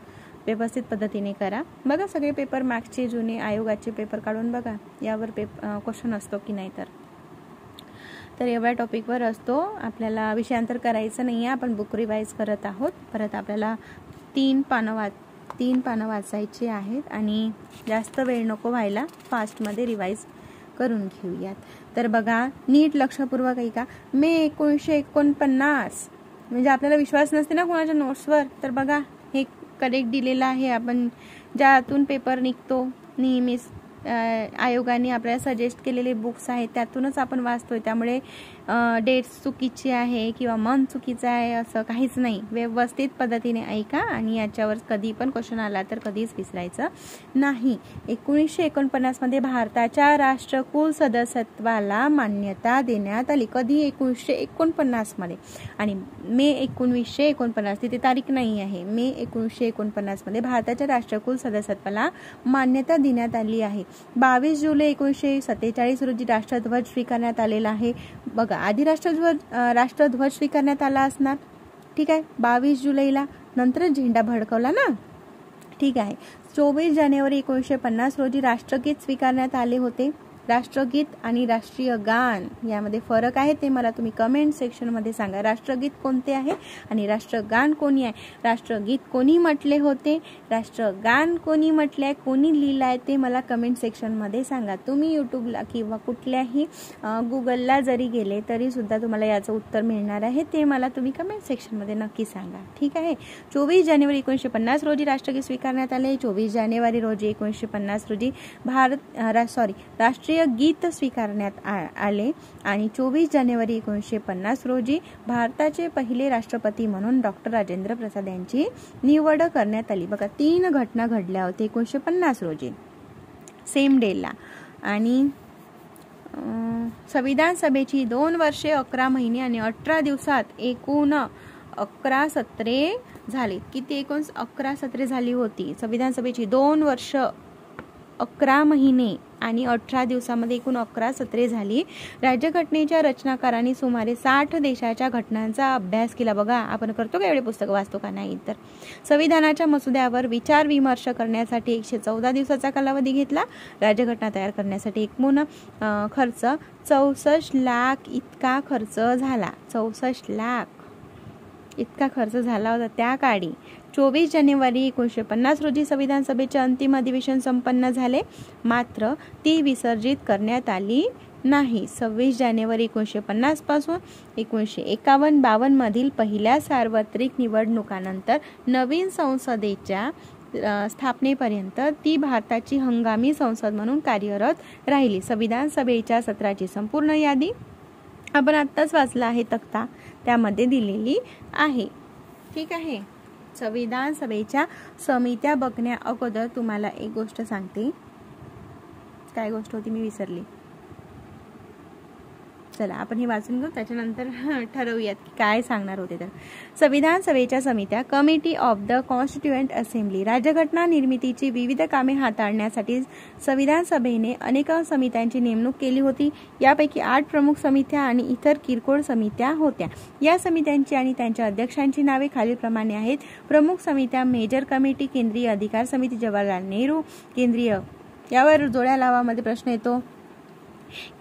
व्यवस्थित पद्धतीने करा. बघा सगळे पेपर मागचे जुने आयोगाचे पेपर काढून बघा यावर क्वेश्चन असतो की नाही. तर एवढ्या टॉपिकवर असतो. आपल्याला विषयांतर करायचं नाही आहे, आपण बुक रिवाईज करत आहोत. परत आपल्याला 3 पानं वाचायची आहेत आणि जास्त वेळ नको व्हायला, फास्टमध्ये रिवाईज करून घेऊयात. तर बघा नीट लक्षपूर्वक ऐका. मे 1949, म्हणजे आपल्याला विश्वास नसते ना कोणाच्या नोट्सवर, तर बघा हे करेक्ट दिलेलं आहे. आपण ज्यातून पेपर निघतो नेहमीच आयोगाने आपल्याला सजेस्ट केलेले बुक्स आहेत त्यातूनच आपण वाचतोय. त्यामुळे डेट्स चुकीची आहे किंवा मन चुकीचं आहे असं काहीच नाही. व्यवस्थित पद्धतीने ऐका आणि याच्यावर कधी पण क्वेश्चन आला तर कधीच विसरायचं नाही. 1949 मध्ये भारताच्या राष्ट्रकुल सदस्यत्वाला मान्यता देण्यात आली. कधी? 1949 मध्ये. आणि मे 1949, तिथे तारीख नाही आहे. मे 1949 मध्ये भारताच्या राष्ट्रकुल सदस्यत्वाला मान्यता देण्यात आली आहे. 22 जुलै 1947 रोजी राष्ट्रध्वज स्वीकारण्यात आलेला आहे. बघा आधी राष्ट्रध्वज स्वीकारण्यात आला असणार, ठीक आहे, 22 जुलैला. नंतर झेंडा फडकवला ना, ठीक आहे. 24 जानेवारी 1950 रोजी राष्ट्रगीत स्वीकारण्यात आले होते. राष्ट्रगीत आणि राष्ट्रीय गान यामध्ये फरक आहे ते मला तुम्ही कमेंट सेक्शन मध्ये सांगा. राष्ट्रगीत कोणते आहे आणि राष्ट्रगान कोणी आहे? राष्ट्रगीत कोणी म्हटले होते, राष्ट्रगान कोणी म्हटले आहे, कोणी लिहिलं आहे ते मला कमेंट सेक्शन मध्ये सांगा. तुम्ही यूट्यूबला किंवा कुठल्याही गुगलला जरी गेले तरी सुद्धा तुम्हाला याचं उत्तर मिळणार आहे. ते मला तुम्ही कमेंट सेक्शन मध्ये नक्की सांगा, ठीक आहे. 24 जानेवारी 1950 रोजी राष्ट्रगीत स्वीकारण्यात आले. 24 जानेवारी रोजी 1950 रोजी राष्ट्रीय गीत स्वीकारण्यात आले. आणि 24 जानेवारी 1950 रोजी भारताचे पहिले राष्ट्रपती म्हणून डॉक्टर राजेंद्र प्रसाद यांची निवड करण्यात आली. बघा 3 घटना घडल्या होत्या 1950 रोजी सेम डेला. आणि संविधान सभेची 2 वर्षे 11 महिने आणि 18 दिवसात एकूण 11 सत्रे झाली. किती? एकूण 11 सत्रे झाली होती. संविधान सभेची 2 वर्ष 11 महिने आणि 18 दिवसामध्ये एकूण 11 सत्रे झाली. राज्यघटनेच्या रचनाकारांनी सुमारे 60 देशाच्या घटनांचा अभ्यास केला. बघा आपण करतो का एवढे पुस्तकं वाचतो का नाही. तर संविधानाच्या मसुद्यावर विचार विमर्श करण्यासाठी 114 दिवसाचा कालावधी घेतला. राज्यघटना तयार करण्यासाठी एकूण खर्च 64 लाख इतका खर्च झाला. 64 लाख इतका खर्च झाला होता त्या काळी. 24 जानेवारी 1950 रोजी संविधान सभेचे अंतिम अधिवेशन संपन्न झाले, मात्र ती विसर्जित करण्यात आली नाही. 26 जानेवारी 1950 पासून 1951-52 मधील पहिल्या सार्वत्रिक निवडणुकानंतर नवीन संसदेच्या स्थापनेपर्यंत ती भारताची हंगामी संसद म्हणून कार्यरत राहिली. संविधान सभेच्या सत्राची संपूर्ण यादी आपण आत्ताच वाचला आहे, तक्ता त्यामध्ये दिलेली आहे, ठीक आहे. संविधान सभेच्या समित्या बघण्या अगोदर तुम्हाला एक गोष्ट सांगते. काय गोष्ट होती मी विसरली. चला आपण हे वाचून घेऊ, त्याच्यानंतर ठरवूयात की काय सांगणार होते. तर संविधान सभेच्या समित्या, committee of the constituent assembly. राज्यघटना निर्मितीची विविध कामे हाताळण्यासाठी संविधान सभेने अनेक समित्यांची नेमणूक केली होती. यापैकी 8 प्रमुख समित्या आणि इतर किरकोळ समित्या होत्या. या समित्यांची आणि त्यांच्या अध्यक्षांची नावे खालीलप्रमाणे आहेत. प्रमुख समित्या: मेजर कमिटी, केंद्रीय अधिकार समिती, जवाहरलाल नेहरू केंद्रीय, यावर जोड्या लावामध्ये प्रश्न येतो.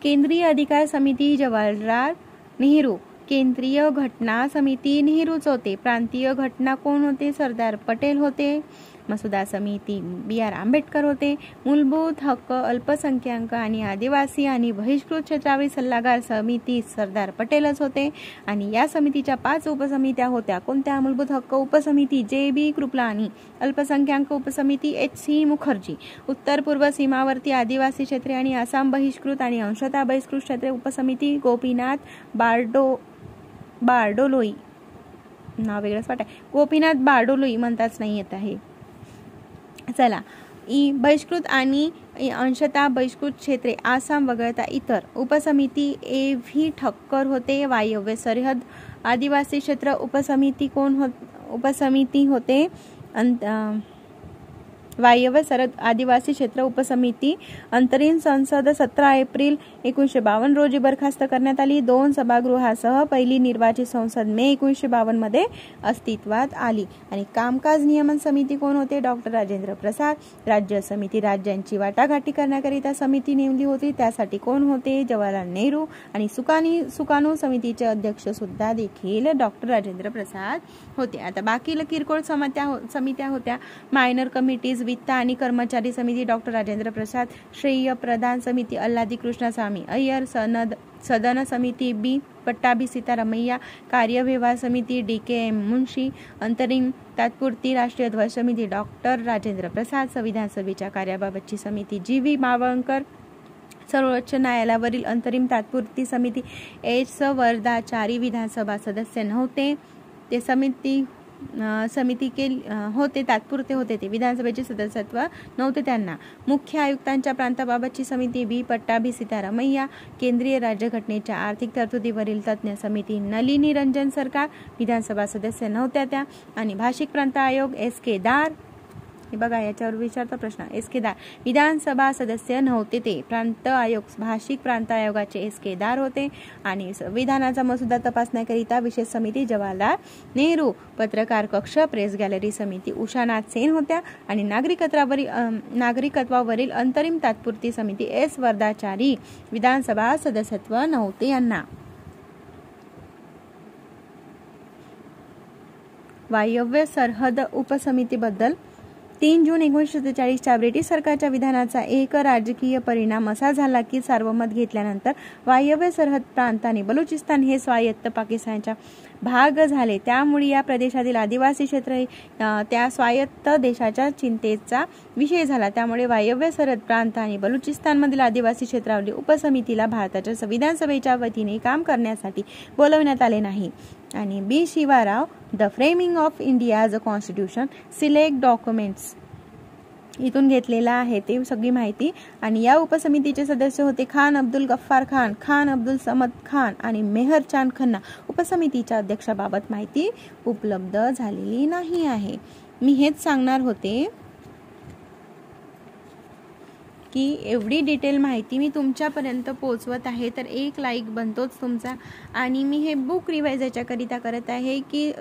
केंद्रीय अधिकार समिती जवाहरलाल नेहरू, केंद्रीय घटना समिती नेहरूच होते. प्रांतीय घटना कोण होते? सरदार पटेल होते. मसुदा समिती BR आंबेडकर होते. मूलभूत हक्क, अल्पसंख्याक आणि आदिवासी आणि बहिष्कृत क्षेत्रावरील सल्लागार समिती सरदार पटेलच होते. आणि या समितीच्या 5 उपसमित्या होत्या. कोणत्या? मूलभूत हक्क उपसमिती JB कृपलानी, अल्पसंख्याक उपसमिती HC मुखर्जी, उत्तर पूर्व सीमावर्ती आदिवासी क्षेत्रे आणि आसाम बहिष्कृत आणि अंशतः बहिष्कृत क्षेत्रे उपसमिती गोपीनाथ बारडोलोई, नाव वेगळंच वाटत आहे. गोपीनाथ बारडोली म्हणताच नाही येत आहे. चला, बहिष्कृत आणि अंशतः बहिष्कृत क्षेत्रे आसाम वगळता इतर. उपसमिती ए व्ही ठक्कर होते. वायव्य सरहद आदिवासी क्षेत्र उपसमिती होते. वायव्य सरहद आदिवासी क्षेत्र उपसमिती अंतरिम संसद 17 एप्रिल 1952 रोजी बरखास्त करण्यात आली. 2 सभागृहासह पहिली निर्वाचित संसद मे 1952 मध्ये अस्तित्वात आली. आणि कामकाज नियमन समिती कोण होते? डॉक्टर राजेंद्र प्रसाद. राज्य समिती राज्यांची वाटाघाटी करण्याकरिता समिती नेमली होती. त्यासाठी कोण होते? जवाहरलाल नेहरू. आणि सुकाणू समितीचे अध्यक्ष सुद्धा देखील डॉक्टर राजेंद्र प्रसाद होते. आता बाकी किरकोळ समित्या होत्या. मायनर कमिटीज वित्त आणि कर्मचारी समिती डॉक्टर राजेंद्र प्रसाद. श्रेय प्रदान समिती अल्लादी कृष्णस्वामी अय्यर. सदन समिती बी पट्टाभी सीतारामैया. कार्यव्यवहार समिती DKM मुंशी. अंतरिम तात्पुरती राष्ट्रीय ध्वज समिती डॉक्टर राजेंद्र प्रसाद. संविधान सभेच्या कार्याबाबतची समिती GV मावळकर. सर्वोच्च न्यायालयावरील अंतरिम तात्पुरती समिती H. वरदाचारी. विधानसभा सदस्य नव्हते ते होते, तात्पुरते होते ते. विधानसभेचे सदस्यत्व नव्हते त्यांना. मुख्य आयुक्तांच्या प्रांताबाबतची समिती बी पट्टाभी सीतारामैया. केंद्रीय राज्यघटनेच्या आर्थिक तरतुदीवरील तज्ञ समिती नलिनी रंजन सरकार. विधानसभा सदस्य नव्हत्या त्या. आणि भाषिक प्रांत आयोग SK दार. हे बघा, याच्यावर विचारता प्रश्न. SK दार विधानसभा सदस्य नव्हते ते. प्रांत आयोग भाषिक प्रांत आयोगाचे SK दार होते. आणि संविधानाचा मसुदा तपासण्याकरिता विशेष समिती जवाहरलाल नेहरू. पत्रकार कक्ष प्रेस गॅलरी समिती उषानाथ सेन होत्या. आणि नागरिकत्वावरील अंतरिम तात्पुरती समिती S. वरदाचारी. विधानसभा सदस्यत्व नव्हते यांना. वायव्य सरहद उपसमितीबद्दल 3 जून 1947च्या ब्रिटिश सरकारच्या विधानाचा एक राजकीय परिणाम असा झाला की सार्वमत घेतल्यानंतर वायव्य सरहद प्रांत आणि बलुचिस्तान हे स्वायत्त पाकिस्तानचा भाग झाले. त्यामुळे या प्रदेशातील आदिवासी क्षेत्र त्या स्वायत्त देशाच्या चिंतेचा विषय झाला. त्यामुळे वायव्य सरहद प्रांत आणि बलुचिस्तानमधील आदिवासी क्षेत्रावरील उपसमितीला भारताच्या संविधान सभेच्या वतीने काम करण्यासाठी बोलवण्यात आले नाही. आणि B. Shiva Rao. The framing of India's constitution. Select documents इथून घेतलेला आहे ते सगळी माहिती. आणि या उपसमितीचे सदस्य होते खान अब्दुल गफ्फार खान, खान अब्दुल समद खान आणि मेहर चांद खन्ना. उपसमितीच्या अध्यक्षाबाबत माहिती उपलब्ध झालेली नाही आहे. मी हेच सांगणार होते की एवढी डिटेल माहिती मी तुमच्यापर्यंत पोहोचवत आहे तर एक लाईक बनतोच तुमचा. आणि मी हे बुक रिवाइज याच्याकरिता करत आहे की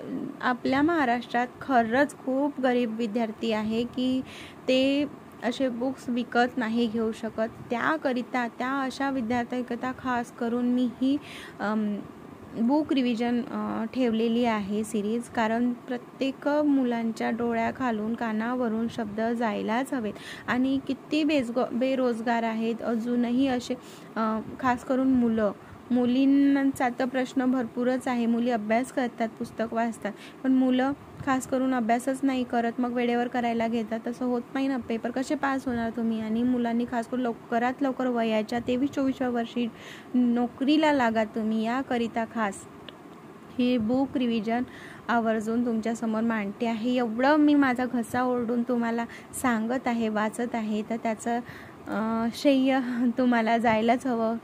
आपल्या महाराष्ट्रात खरंच खूप गरीब विद्यार्थी आहे की ते असे बुक्स विकत नाही घेऊ शकत. त्याकरिता त्या अशा विद्यार्थ्यांकरिता खास करून मी ही बुक रिव्हिजन ठेवलेली आहे सिरीज. कारण प्रत्येक मुलांच्या डोळ्याखालून कानावरून शब्द जायलाच हवेत. आणि किती बेरोजगार आहेत अजूनही असे, खास करून मुलींचा तर प्रश्न भरपूरच आहे. मुली अभ्यास करतात, पुस्तक वाचतात, पण मुलं खास करून अभ्यासच नाही करत, मग वेळेवर करायला घेतात. तसं होत नाही ना. पेपर कसे पास होणार तुम्ही? आणि मुलांनी खास करून लवकरात लवकर वयाच्या 23-24 वर्षी नोकरीला लागा तुम्ही. याकरिता खास हे बुक रिव्हिजन आवर्जून तुमच्यासमोर मांडते आहे. एवढं मी माझा घसा ओरडून तुम्हाला सांगत आहे, वाचत आहे, तर त्याचं श्रेय तुम्हाला जायलाच हवं.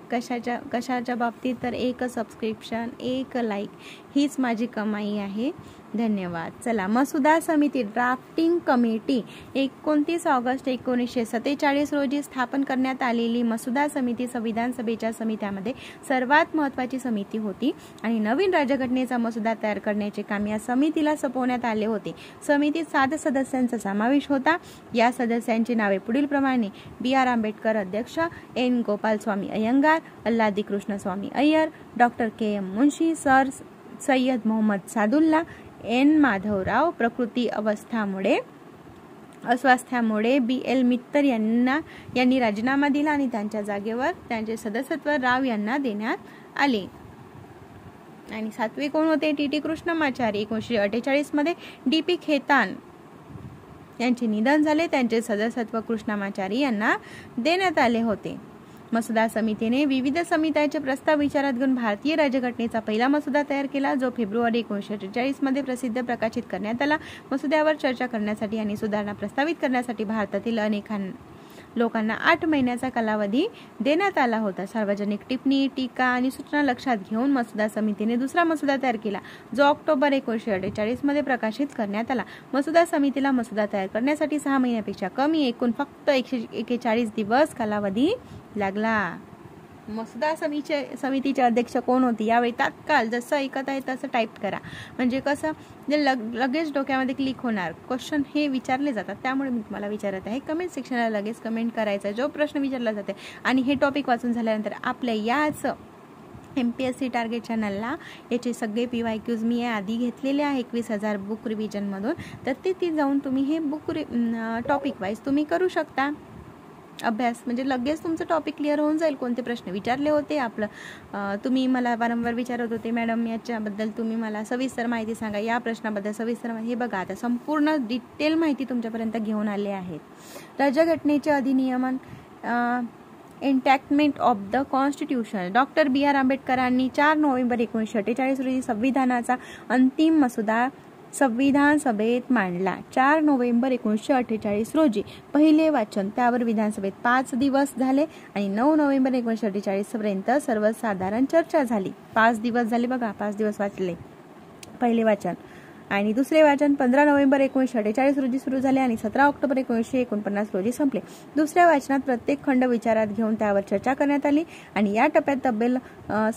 कशाच्या बाबतीत? तर एक सबस्क्रिप्शन, एक लाईक, हीच माझी कमाई आहे. धन्यवाद. चला, मसुदा समिती ड्राफ्टिंग कमिटी 29 ऑगस्ट 1947 रोजी स्थापन करण्यात आलेली मसुदा समिती संविधान सभेच्या समित्यामध्ये सर्वात महत्त्वाची समिती होती. आणि नवीन राज्यघटनेचा मसुदा तयार करण्याचे काम या समितीला सोपवण्यात आले होते. समितीत 7 सदस्यांचा समावेश होता. या सदस्यांची नावे पुढील प्रमाणे: BR आंबेडकर अध्यक्ष, N Gopalaswami Ayyangar, Alladi Krishnaswami Ayyar, doctor KM Munshi, sir Syed Mohammad Saadulla, N Madhavrao. प्रकृती अस्वास्थ्यामुळे BL मित्तर यांनी राजीनामा दिला आणि त्यांच्या जागेवर त्यांचे सदस्यत्व राव यांना देण्यात आले. आणि 7वे कोण होते? TT कृष्णमाचारी. 1948 मध्ये DP खेतान यांचे निधन झाले. त्यांचे सदस्यत्व कृष्णमाचारी यांना देण्यात आले होते. मसुदा समितीने विविध समित्यांचे प्रस्ताव विचारात घेऊन भारतीय राज्यघटनेचा पहिला मसुदा तयार केला, जो फेब्रुवारी 1948 मध्ये प्रकाशित करण्यात आला. मसुद्यावर चर्चा करण्यासाठी आणि सुधारणा प्रस्तावित करण्यासाठी भारतातील अनेक लोकांना 8 महिन्याचा कालावधी देण्यात आला होता. सार्वजनिक टिप्पणी, टीका आणि सूचना लक्षात घेऊन मसुदा समितीने दुसरा मसुदा तयार केला, जो ऑक्टोबर 1948 मध्ये प्रकाशित करण्यात आला. मसुदा समितीला मसुदा तयार करण्यासाठी 6 महिन्यापेक्षा कमी एकूण फक्त 141 दिवस कालावधी लागला. मसुदा समितीचे अध्यक्ष कोण होते? यावेळी तात्काळ जसं ऐकत आहे तसं टाईप करा, म्हणजे कसं जे लगेच डोक्यामध्ये क्लिक होणार. क्वेश्चन हे विचारले जातात, त्यामुळे मी तुम्हाला विचारत आहे. कमेंट सेक्शनला लगेच कमेंट करायचा जो प्रश्न विचारला जाते. आणि हे टॉपिक वाचून झाल्यानंतर आपल्या याच MPSC टार्गेट चॅनलला याचे सगळे PYQs मी आधी घेतलेले आहे 21,000 बुक रिव्हिजनमधून. तर ते जाऊन तुम्ही हे बुक टॉपिक वाईज तुम्ही करू शकता अभ्यास, म्हणजे लगेच तुमचं टॉपिक क्लिअर होऊन जाईल. कोणते प्रश्न विचारले होते आपलं, तुम्ही मला वारंवार विचारत होते मॅडम याच्याबद्दल तुम्ही मला सविस्तर माहिती सांगा, या प्रश्नाबद्दल सविस्तर माहिती. हे बघा आता संपूर्ण डिटेल माहिती तुमच्यापर्यंत घेऊन आले आहेत. राज्यघटनेचे अधिनियमन enactment of the constitution. Doctor B.R. आंबेडकरांनी 4 नोव्हेंबर 1948 रोजी संविधानाचा अंतिम मसुदा संविधान सभेत मांडला. 4 नोव्हेंबर 1948 रोजी पहिले वाचन, त्यावर विधानसभेत 5 दिवस झाले आणि 9 नोव्हेंबर 1948 पर्यंत सर्वसाधारण चर्चा झाली. 5 दिवस झाले बघा, 5 दिवस वाचले पहिले वाचन. आणि दुसरे वाचन 15 नोव्हेंबर 1948 रोजी सुरू झाले आणि 17 ऑक्टोबर 1949 रोजी संपले. दुसऱ्या वाचनात प्रत्येक खंड विचारात घेऊन त्यावर चर्चा करण्यात आली आणि या टप्प्यात तब्बल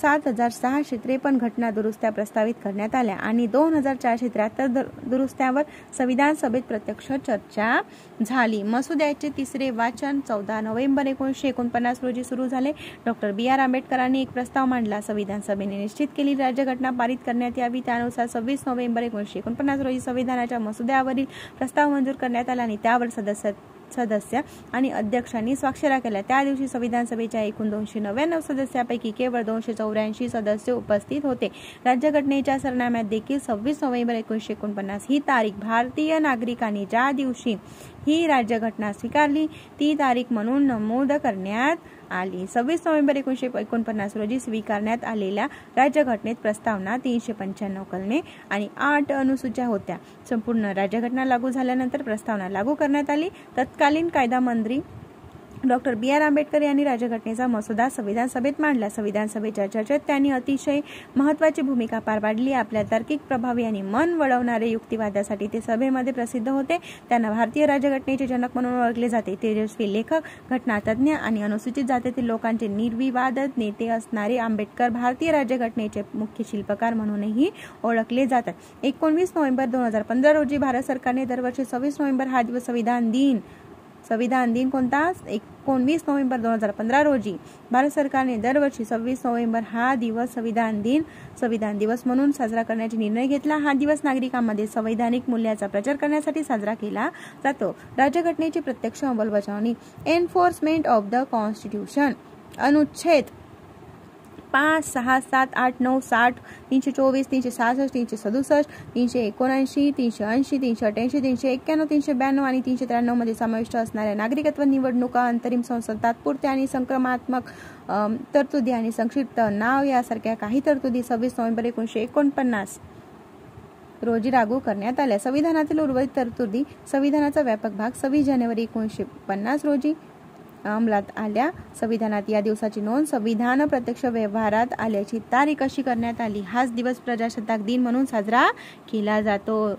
7,653 घटना दुरुस्त्या प्रस्तावित करण्यात आल्या आणि 2,473 दुरुस्त्यावर संविधान सभेत प्रत्यक्ष चर्चा झाली. मसुद्याचे तिसरे वाचन 14 नोव्हेंबर 1949 रोजी सुरू झाले. Doctor B.R. आंबेडकरांनी एक प्रस्ताव मांडला. संविधान सभेने निश्चित केली राज्यघटना पारित करण्यात यावी. त्यानुसार 26 नोव्हेंबर 1949 रोजी संविधानाच्या मसुद्यावरील प्रस्ताव मंजूर करण्यात आला आणि त्यावर सदस्य आणि अध्यक्षांनी स्वाक्षऱ्या केल्या. त्या दिवशी संविधान सभेच्या एकूण 299 सदस्यांपैकी केवळ 284 सदस्य उपस्थित होते. राज्यघटनेच्या सरनाम्यात देखील 26 नोव्हेंबर 1949 ही तारीख भारतीय नागरिकांनी ज्या दिवशी ही राज्यघटना स्वीकारली ती तारीख म्हणून नमूद करण्यात आली. 26 नोव्हेंबर 1949 रोजी स्वीकारण्यात आलेल्या राज्यघटनेत प्रस्तावना 395 कलमे आणि 8 अनुसूच्या होत्या. संपूर्ण राज्यघटना लागू झाल्यानंतर प्रस्तावना लागू करण्यात आली. तत्कालीन कायदा मंत्री डॉक्टर B.R. आंबेडकर यांनी राज्यघटनेचा मसुदा संविधान सभेत मांडला. संविधान सभेच्या चर्चेत त्यांनी अतिशय महत्त्वाची भूमिका पार पाडली. आपल्या तार्किक, प्रभावी आणि मन वळवणारे युक्तिवादासाठी ते सभेमध्ये प्रसिद्ध होते. त्यांना भारतीय राज्यघटनेचे जनक म्हणून ओळखले जाते. तेजस्वी लेखक, घटनातज्ञ आणि अनुसूचित जातीतील लोकांचे निर्विवाद नेते असणारे आंबेडकर भारतीय राज्यघटनेचे मुख्य शिल्पकार म्हणूनही ओळखले जातात. 19 नोव्हेंबर 2015 रोजी भारत सरकारने दरवर्षी 26 नोव्हेंबर हा दिवस संविधान दिन कोणता? 19 नोव्हेंबर 2015 रोजी भारत सरकारने दरवर्षी 26 नोव्हेंबर हा दिवस संविधान दिवस म्हणून साजरा करण्याचा निर्णय घेतला. हा दिवस नागरिकांमध्ये संवैधानिक मूल्याचा प्रचार करण्यासाठी साजरा केला जातो. राज्यघटनेची प्रत्यक्ष अंमलबजावणी. Enforcement of the constitution. अनुच्छेद 5, 6, 7, 8, 9, 60, 324, 366, 367, 379, 380, 388, 391, 392 आणि 393 मध्ये समाविष्ट असणाऱ्या नागरिकत्व निवडणुका, अंतरिम संसद, तात्पुरत्या आणि संक्रमणात्मक तरतुदी आणि संक्षिप्त नाव यासारख्या काही तरतुदी 26 नोव्हेंबर 1949 रोजी लागू करण्यात आल्या. संविधानातील उर्वरित तरतुदी संविधानाचा व्यापक भाग 26 जानेवारी 1950 रोजी अंमलात आल्या. संविधानात या दिवसाची नोंद संविधान प्रत्यक्ष व्यवहारात आल्याची तारीख अशी करण्यात आली. हाच दिवस प्रजासत्ताक दिन म्हणून साजरा केला जातो.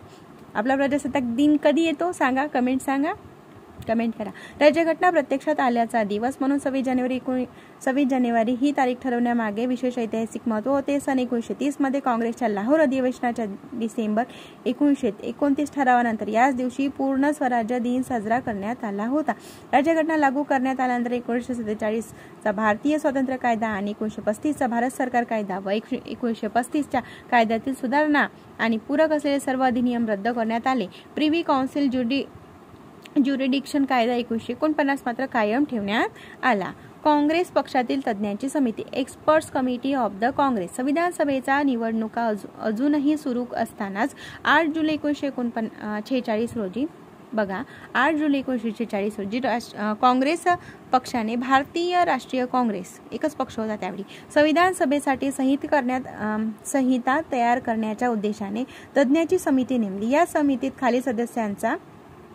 आपला प्रजासत्ताक दिन कधी येतो सांगा, कमेंट करा. राज्यघटना प्रत्यक्षात आल्याचा दिवस म्हणून 26 जानेवारी ही तारीख ठरवण्यामागे विशेष ऐतिहासिक महत्त्व होते. सन 1930 मध्ये काँग्रेसच्या लाहोर अधिवेशनाच्या डिसेंबर 1929 ठरावानंतर याच दिवशी पूर्ण स्वराज्य दिन साजरा करण्यात आला होता. राज्यघटना लागू करण्यात आल्यानंतर 1947 चा भारतीय स्वातंत्र्य कायदा आणि 1935 चा भारत सरकार कायदा व 1935 च्या कायद्यातील सुधारणा आणि पूरक असलेले सर्व अधिनियम रद्द करण्यात आले. प्रिव्ही काउन्सिल ज्युरिडिक्शन कायदा 1949 मात्र कायम ठेवण्यात आला. काँग्रेस पक्षातील तज्ज्ञांची समिती. Experts committee of the Congress. संविधान सभेचा निवडणुका अजूनही सुरू असतानाच 8 जुलै 1946 रोजी बघा, 8 जुलै 1946 रोजी काँग्रेस पक्षाने, भारतीय राष्ट्रीय काँग्रेस एकच पक्ष होता त्यावेळी, संविधान सभेसाठी संहिता तयार करण्याच्या उद्देशाने तज्ज्ञाची समिती नेमली. या समितीत खाली सदस्यांचा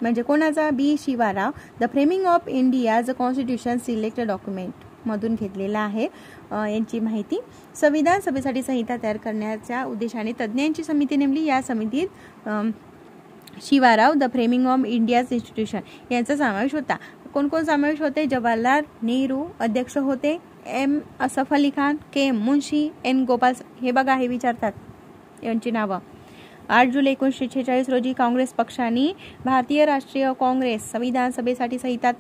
म्हणजे कोणाचा, B Shiva Rao, the framing of India's constitution select document मधून घेतलेला आहे यांची माहिती. संविधान सभेसाठी संहिता तयार करण्याच्या उद्देशाने तज्ज्ञांची समिती नेमली. या समितीत Shivarao, the framing of India's institution यांचा समावेश होता. कोण कोण समावेश होते, जवाहरलाल नेहरू अध्यक्ष होते, एम असफ अली खान, के एम मुन्शी, एन गोपाल, हे बघा हे विचारतात यांची नावं. 8 जुलै 1946 रोजी काँग्रेस पक्षाने भारतीय राष्ट्रीय काँग्रेस संविधान सभेसाठी संहिता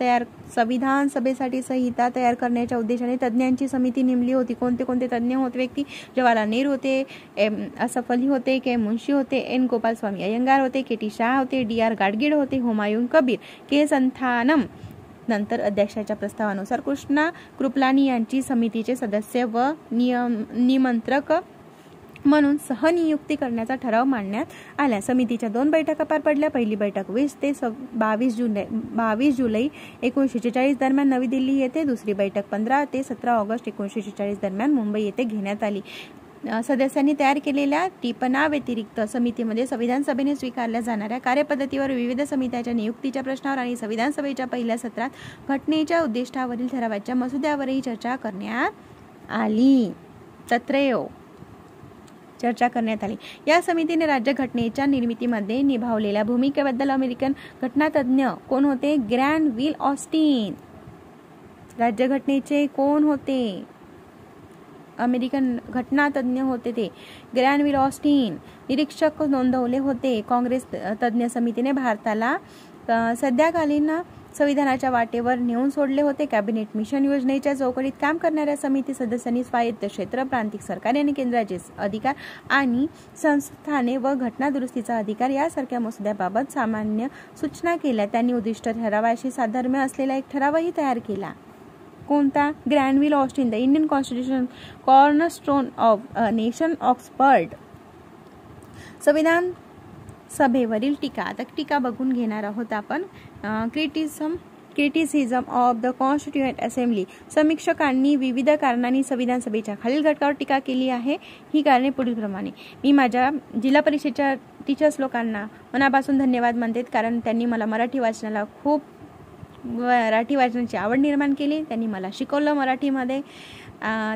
तयार करण्याच्या उद्देशाने तज्ज्ञांची समिती नेमली होती. कोणते कोणते तज्ज्ञ होते व्यक्ती, जवाहरलाल नेहरू होते, एम असफ अली होते, के मुन्शी होते, एन गोपाल स्वामी अय्यंगार होते, के टी शाह होते, डी आर गाडगीळ होते, हुमायून कबीर, के संथानम. नंतर अध्यक्षाच्या प्रस्तावानुसार कृष्णा कृपलानी यांची समितीचे सदस्य व निमंत्रक म्हणून सहनियुक्ती करण्याचा ठराव मांडण्यात आला. समितीच्या 2 बैठका पार पडल्या. पहिली बैठक 20 ते 22 जुलै 1946 दरम्यान नवी दिल्ली येथे, दुसरी बैठक 15 ते 17 ऑगस्ट 1946 दरम्यान मुंबई येथे घेण्यात आली. सदस्यांनी तयार केलेल्या टिपणाव्यतिरिक्त समितीमध्ये संविधान सभेने स्वीकारल्या जाणाऱ्या कार्यपद्धतीवर, विविध समित्याच्या नियुक्तीच्या प्रश्नावर आणि संविधान सभेच्या पहिल्या सत्रात घटनेच्या उद्दिष्टावरील ठरावाच्या मसुद्यावरही चर्चा करण्यात आली. चर्चा करण्यात आली. या समितीने राज्यघटनेच्या निर्मितीमध्ये निभावलेल्या भूमिकेबद्दल अमेरिकन घटनातज्ञ कोण होते, ग्रॅनविल ऑस्टिन. राज्यघटनेचे कोण होते, अमेरिकन घटनातज्ञ होते ते ग्रॅनविल ऑस्टिन. निरीक्षक नोंदवले होते. काँग्रेस तज्ञ समितीने भारताला सध्याकालीन संविधानाच्या वाटेवर नेऊन सोडले होते. कॅबिनेट मिशन योजनेच्या चौकटीत काम करणाऱ्या समिती सदस्यांनी स्वायत्त क्षेत्र, प्रांतिक सरकार आणि केंद्राचे अधिकार आणि संस्थाने व घटना दुरुस्तीचा अधिकार यासारख्या मसुद्याबाबत सामान्य सूचना केल्या. त्यांनी उद्दिष्ट ठरावाशी साधर्म्य असलेला एक ठरावही तयार केला. कोणता, Granville Austin, the Indian constitution cornerstone of a nation, Oxford. संविधान सभेवरील टीका. आता टीका बघून घेणार आहोत आपण. Criticism of the constituent assembly. समीक्षकांनी विविध कारणांनी संविधान सभेच्या खालील घटकावर टीका केली आहे. ही कारणे पुढील प्रमाणे. मी माझ्या जिल्हा परिषदेच्या टीचर्स लोकांना मनापासून धन्यवाद मानते, कारण त्यांनी मला मराठी वाचनाची आवड निर्माण केली. त्यांनी मला शिकवलं मराठीमध्ये.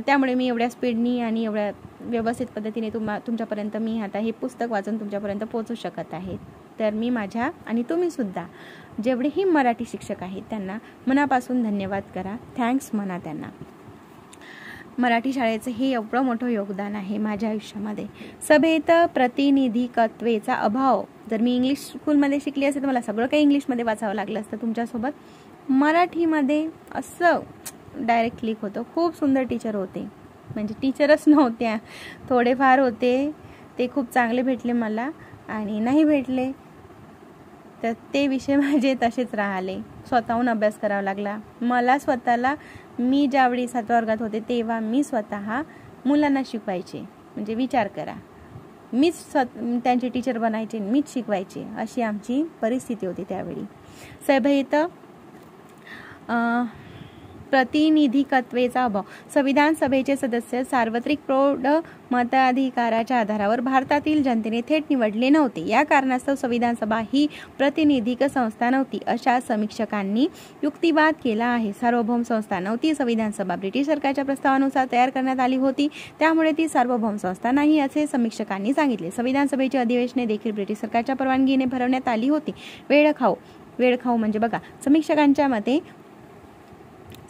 त्यामुळे मी एवढ्या स्पीडनी आणि एवढ्या व्यवस्थित पद्धतीने तुमच्यापर्यंत मी आता हे पुस्तक वाचून तुमच्यापर्यंत पोहोचू शकत आहे. तर मी माझ्या आणि तुम्ही सुद्धा जेवढेही मराठी शिक्षक आहेत त्यांना मनापासून धन्यवाद करा, थँक्स म्हणा त्यांना. मराठी शाळेचं हे एवढं मोठं योगदान आहे माझ्या आयुष्यामध्ये. सभेत प्रतिनिधिकत्वेचा अभाव. जर मी इंग्लिश स्कूलमध्ये शिकली असेल तर मला सगळं काही इंग्लिशमध्ये वाचावं लागलं असतं तुमच्यासोबत. मराठीमध्ये असं डायरेक्ट क्लिक होतं. खूप सुंदर टीचर होते, म्हणजे टीचरच नव्हत्या, थोडेफार होते. ते खूप चांगले भेटले मला, आणि नाही भेटले तर ते विषय माझे तसेच राहिले. स्वतःहून अभ्यास करावा लागला मला स्वतःला. मी ज्यावेळी 7व्या वर्गात होते तेव्हा मी स्वतः मुलांना शिकवायचे. म्हणजे विचार करा, मीच त्यांचे टीचर बनायचे, मीच शिकवायचे, अशी आमची परिस्थिती होती त्यावेळी. सभेत प्रतिनिधिकत्वेचा अभाव. संविधान सभेचे सदस्य सार्वत्रिक प्रौढ मताधिकाराच्या आधारावर भारतातील जनतेने थेट निवडले नव्हते. या कारणास्तव संविधान सभा ही प्रातिनिधिक संस्था नव्हती, अशा समीक्षकांनी युक्तिवाद केला आहे. सार्वभौम संस्था नव्हती. संविधान सभा ब्रिटिश सरकारच्या प्रस्तावानुसार तयार करण्यात आली होती, त्यामुळे ती सार्वभौम संस्था नाही, असे समीक्षकांनी सांगितले. संविधान सभेची अधिवेशने देखील ब्रिटिश सरकारच्या परवानगीने भरवण्यात आली होती. वेळखाऊ म्हणजे बघा, समीक्षकांच्या मते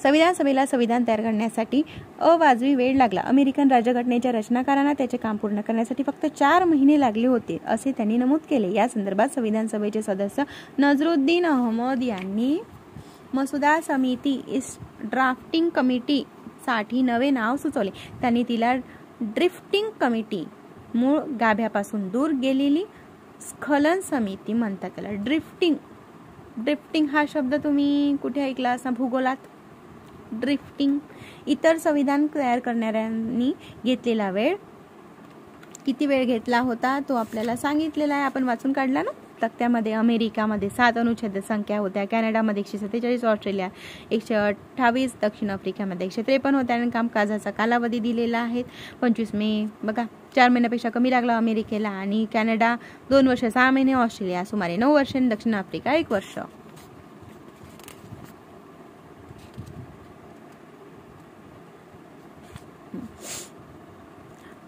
संविधान सभेला संविधान तयार करण्यासाठी अवाजवी वेळ लागला. अमेरिकन राज्यघटनेच्या रचनाकारांना त्याचे काम पूर्ण करण्यासाठी फक्त 4 महिने लागले होते, असे त्यांनी नमूद केले. या संदर्भात संविधान सभेचे सदस्य नजरुद्दीन अहमद यांनी मसुदा समिती ड्राफ्टिंग कमिटी साठी नवे नाव सुचवले. त्यांनी तिला ड्रिफ्टिंग कमिटी, मूळ गाभ्यापासून दूर गेलेली स्खलन समिती म्हणतात त्याला. ड्रिफ्टिंग हा शब्द तुम्ही कुठे ऐकला असा भूगोलात. ड्रिफ्टिंग. इतर संविधान तयार करणाऱ्यांनी घेतलेला वेळ, किती वेळ घेतला होता तो आपल्याला सांगितलेला आहे, आपण वाचून काढला ना. तक्त्यामध्ये अमेरिकामध्ये 7 अनुच्छेद संख्या होत्या, कॅनडामध्ये 147, ऑस्ट्रेलिया 128, दक्षिण आफ्रिकेमध्ये 153 होत्या आणि कामकाजाचा कालावधी दिलेला आहे 25 मे. बघा 4 महिन्यापेक्षा कमी लागला अमेरिकेला आणि कॅनडा 2 वर्ष 6 महिने, ऑस्ट्रेलिया सुमारे 9 वर्ष आणि दक्षिण आफ्रिका 1 वर्ष.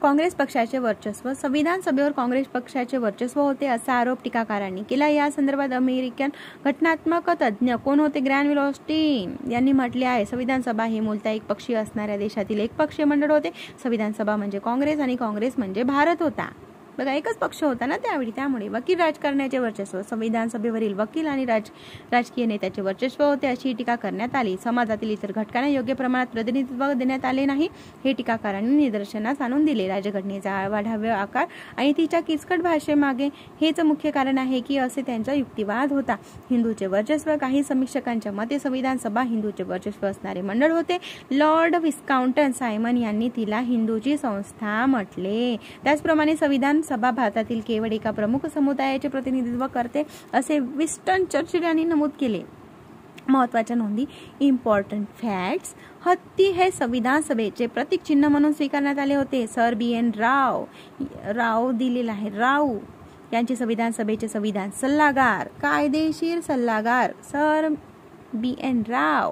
काँग्रेस पक्षाचे वर्चस्व. संविधान सभेवर काँग्रेस पक्षाचे वर्चस्व होते असा आरोप टीकाकारांनी केला. या संदर्भात अमेरिकन घटनात्मक तज्ज्ञ कोण होते? ग्रॅनविल ऑस्टिन यांनी म्हटले आहे, संविधान सभा हे मूलतः एक पक्षीय असणाऱ्या देशातील एक पक्षीय मंडळ होते. संविधान सभा म्हणजे काँग्रेस आणि काँग्रेस म्हणजे भारत होता. बघा एकच पक्ष होता ना त्यावेळी, त्यामुळे वकील राजकारण्याचे वर्चस्व. संविधान सभेवरील वकील आणि राजकीय नेत्याचे वर्चस्व होते अशी टीका करण्यात आली. समाजातील इतर घटकांना योग्य प्रमाणात प्रतिनिधित्व देण्यात आले नाही हे टीकाकारांनी निदर्शनास आणून दिले. राज्यघटनेचा वाढावा आकार आणि तिच्या किचकट भाषेमागे हेच मुख्य कारण आहे की असे त्यांचा युक्तिवाद होता. हिंदूचे वर्चस्व. काही समीक्षकांच्या मते संविधान सभा हिंदूचे वर्चस्व असणारे मंडळ होते. लॉर्ड विस्काउंटन सायमन यांनी तिला हिंदूची संस्था म्हटले. त्याचप्रमाणे संविधान सभा भारतातील केवळ एका प्रमुख समुदायाचे प्रतिनिधित्व करते असे विन्स्टन चर्चिल यांनी नमूद केले. महत्त्वाच्या नोंदी. Important facts. हत्ती हे संविधान सभेचे प्रतीक चिन्ह म्हणून स्वीकारण्यात आले होते. सर BN राव दिलेला आहे. राव यांचे संविधान सभेचे संविधान सल्लागार, कायदेशीर सल्लागार सर BN राव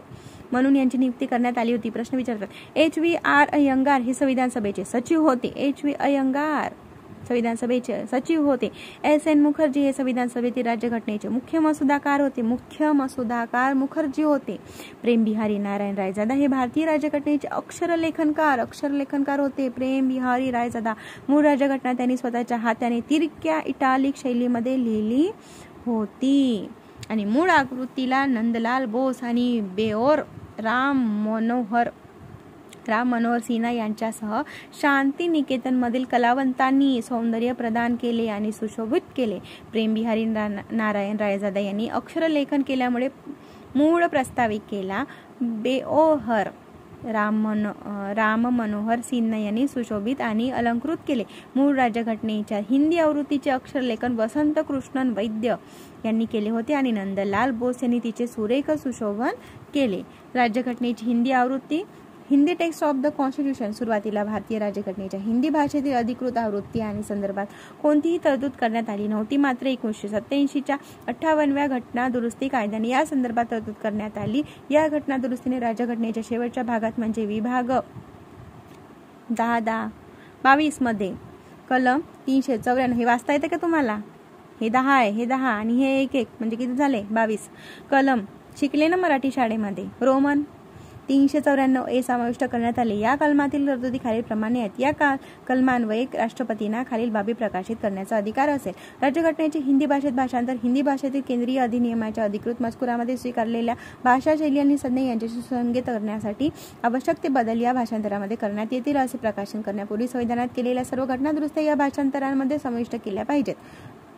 म्हणून यांची नियुक्ती करण्यात आली होती. प्रश्न विचारतात. HVR अय्यंगार हे संविधान सभेचे सचिव होते. HV अय्यंगार संविधान सभेचे सचिव होते. SN मुखर्जी हे संविधान सभेतील राज्यघटनेचे मुख्य मसुदाकार होते. मुख्य मसुदाकार मुखर्जी होते. प्रेम बिहारी नारायण रायजादा हे भारतीय राज्यघटनेचे अक्षरलेखनकार होते. प्रेम बिहारी रायजादा. मूळ राज्यघटना त्यांनी स्वतःच्या हाताने तिरक्या इटालिक शैलीमध्ये लिहिली होती आणि मूळ आवृत्तीला नंदलाल बोस आणि बेओर राम मनोहर सिन्हा यांच्यासह शांती निकेतनमधील कलावंतांनी सौंदर्य प्रदान केले आणि सुशोभित केले. प्रेम बिहारी नारायण रायजादा यांनी अक्षरलेखन केल्यामुळे मूळ प्रस्तावित केला. बेओहर राम मनोहर सिन्हा यांनी सुशोभित आणि अलंकृत केले. मूळ राज्यघटनेच्या हिंदी आवृत्तीचे अक्षरलेखन वसंत कृष्णन वैद्य यांनी केले होते आणि नंदलाल बोस यांनी तिचे सुरेख सुशोभन केले. राज्यघटनेची हिंदी आवृत्ती. Hindi text of the constitution. सुरुवातीला भारतीय राज्यघटनेच्या हिंदी भाषेतील अधिकृत आवृत्ती आणि संदर्भात कोणतीही तरतूद करण्यात आली नव्हती. मात्र 1987च्या 58व्या घटना दुरुस्ती कायद्याने या संदर्भात तरतूद करण्यात आली. या घटना दुरुस्तीने राज्यघटनेच्या शेवटच्या भागात म्हणजे विभाग 10-22 मध्ये कलम 394 हे वाचता येते का तुम्हाला? हे 10 आहे, हे 10 आणि हे 1 म्हणजे किती झाले? 22. कलम शिकले ना मराठी शाळेमध्ये. रोमन 394A समाविष्ट करण्यात आले. या कलमातील तरतुदी खालील प्रमाणे आहेत. या कलमान्वये राष्ट्रपतींना खालील बाबी प्रकाशित करण्याचा अधिकार असेल. राज्यघटनेचे हिंदी भाषेत भाषांतर. हिंदी भाषेतील केंद्रीय अधिनियमाच्या अधिकृत मजकुरामध्ये स्वीकारलेल्या भाषा शैली आणि संज्ञा यांच्याशी सुसंगत करण्यासाठी आवश्यक ते बदल या भाषांतरामध्ये करण्यात येतील असे प्रकाशन करण्यापूर्वी संविधानात केलेल्या सर्व घटना दुरुस्त्या या भाषांतरांमध्ये समाविष्ट केल्या पाहिजेत.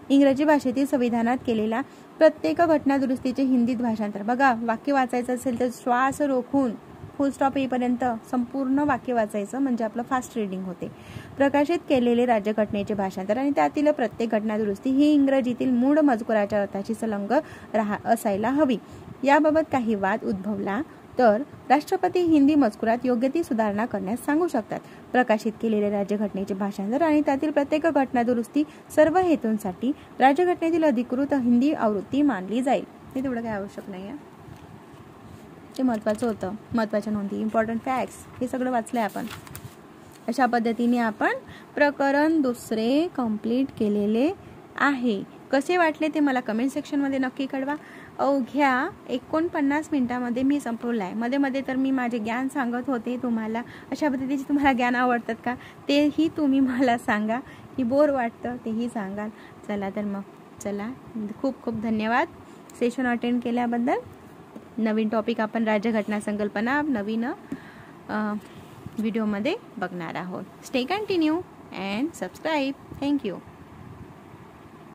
इंग्रजी भाषेतील संविधानात केलेल्या प्रत्येक घटना दुरुस्तीचे हिंदीत भाषांतर. बघा वाक्य वाचायचं असेल तर श्वास रोखून फुल स्टॉप येईपर्यंत संपूर्ण वाक्य वाचायचं म्हणजे आपलं फास्ट रीडिंग होते. प्रकाशित केलेले राज्यघटनेचे भाषांतर आणि त्यातील प्रत्येक घटना दुरुस्ती ही इंग्रजीतील मूळ मजकुराच्या अर्थाची संलग्न असायला हवी. याबाबत काही वाद उद्भवला तर राष्ट्रपती हिंदी मजकुरात योग्य ती सुधारणा करण्यास सांगू शकतात. प्रकाशित केलेले राज्यघटनेचे भाषांतर आणि त्यातील प्रत्येक घटना दुरुस्ती सर्व हेतूंसाठी राज्यघटनेतील अधिकृत हिंदी आवृत्ती मानली जाईल. हे तेवढं काही आवश्यक नाही आहे, ते महत्त्वाचं होतं. महत्त्वाच्या नोंदी, इम्पॉर्टंट फॅक्ट्स हे सगळं वाचलंय आपण. अशा पद्धतीने आपण प्रकरण 2 कंप्लीट केलेले आहे. कसे वाटले ते मला कमेंट सेक्शनमध्ये नक्की कळवा. अवघ्या 49 मिनिटांमध्ये मी संपवलं आहे. मध्ये मध्ये तर मी माझे ज्ञान सांगत होते तुम्हाला. अशा पद्धतीचे तुम्हाला ज्ञान आवडतात का तेही तुम्ही मला सांगा. की बोर वाटतं तेही सांगाल. चला तर मग चला, खूप खूप धन्यवाद सेशन अटेंड केल्याबद्दल. नवीन टॉपिक आपण राज्यघटना संकल्पना नवीन व्हिडिओमध्ये बघणार आहोत. Stay continue and subscribe. Thank you.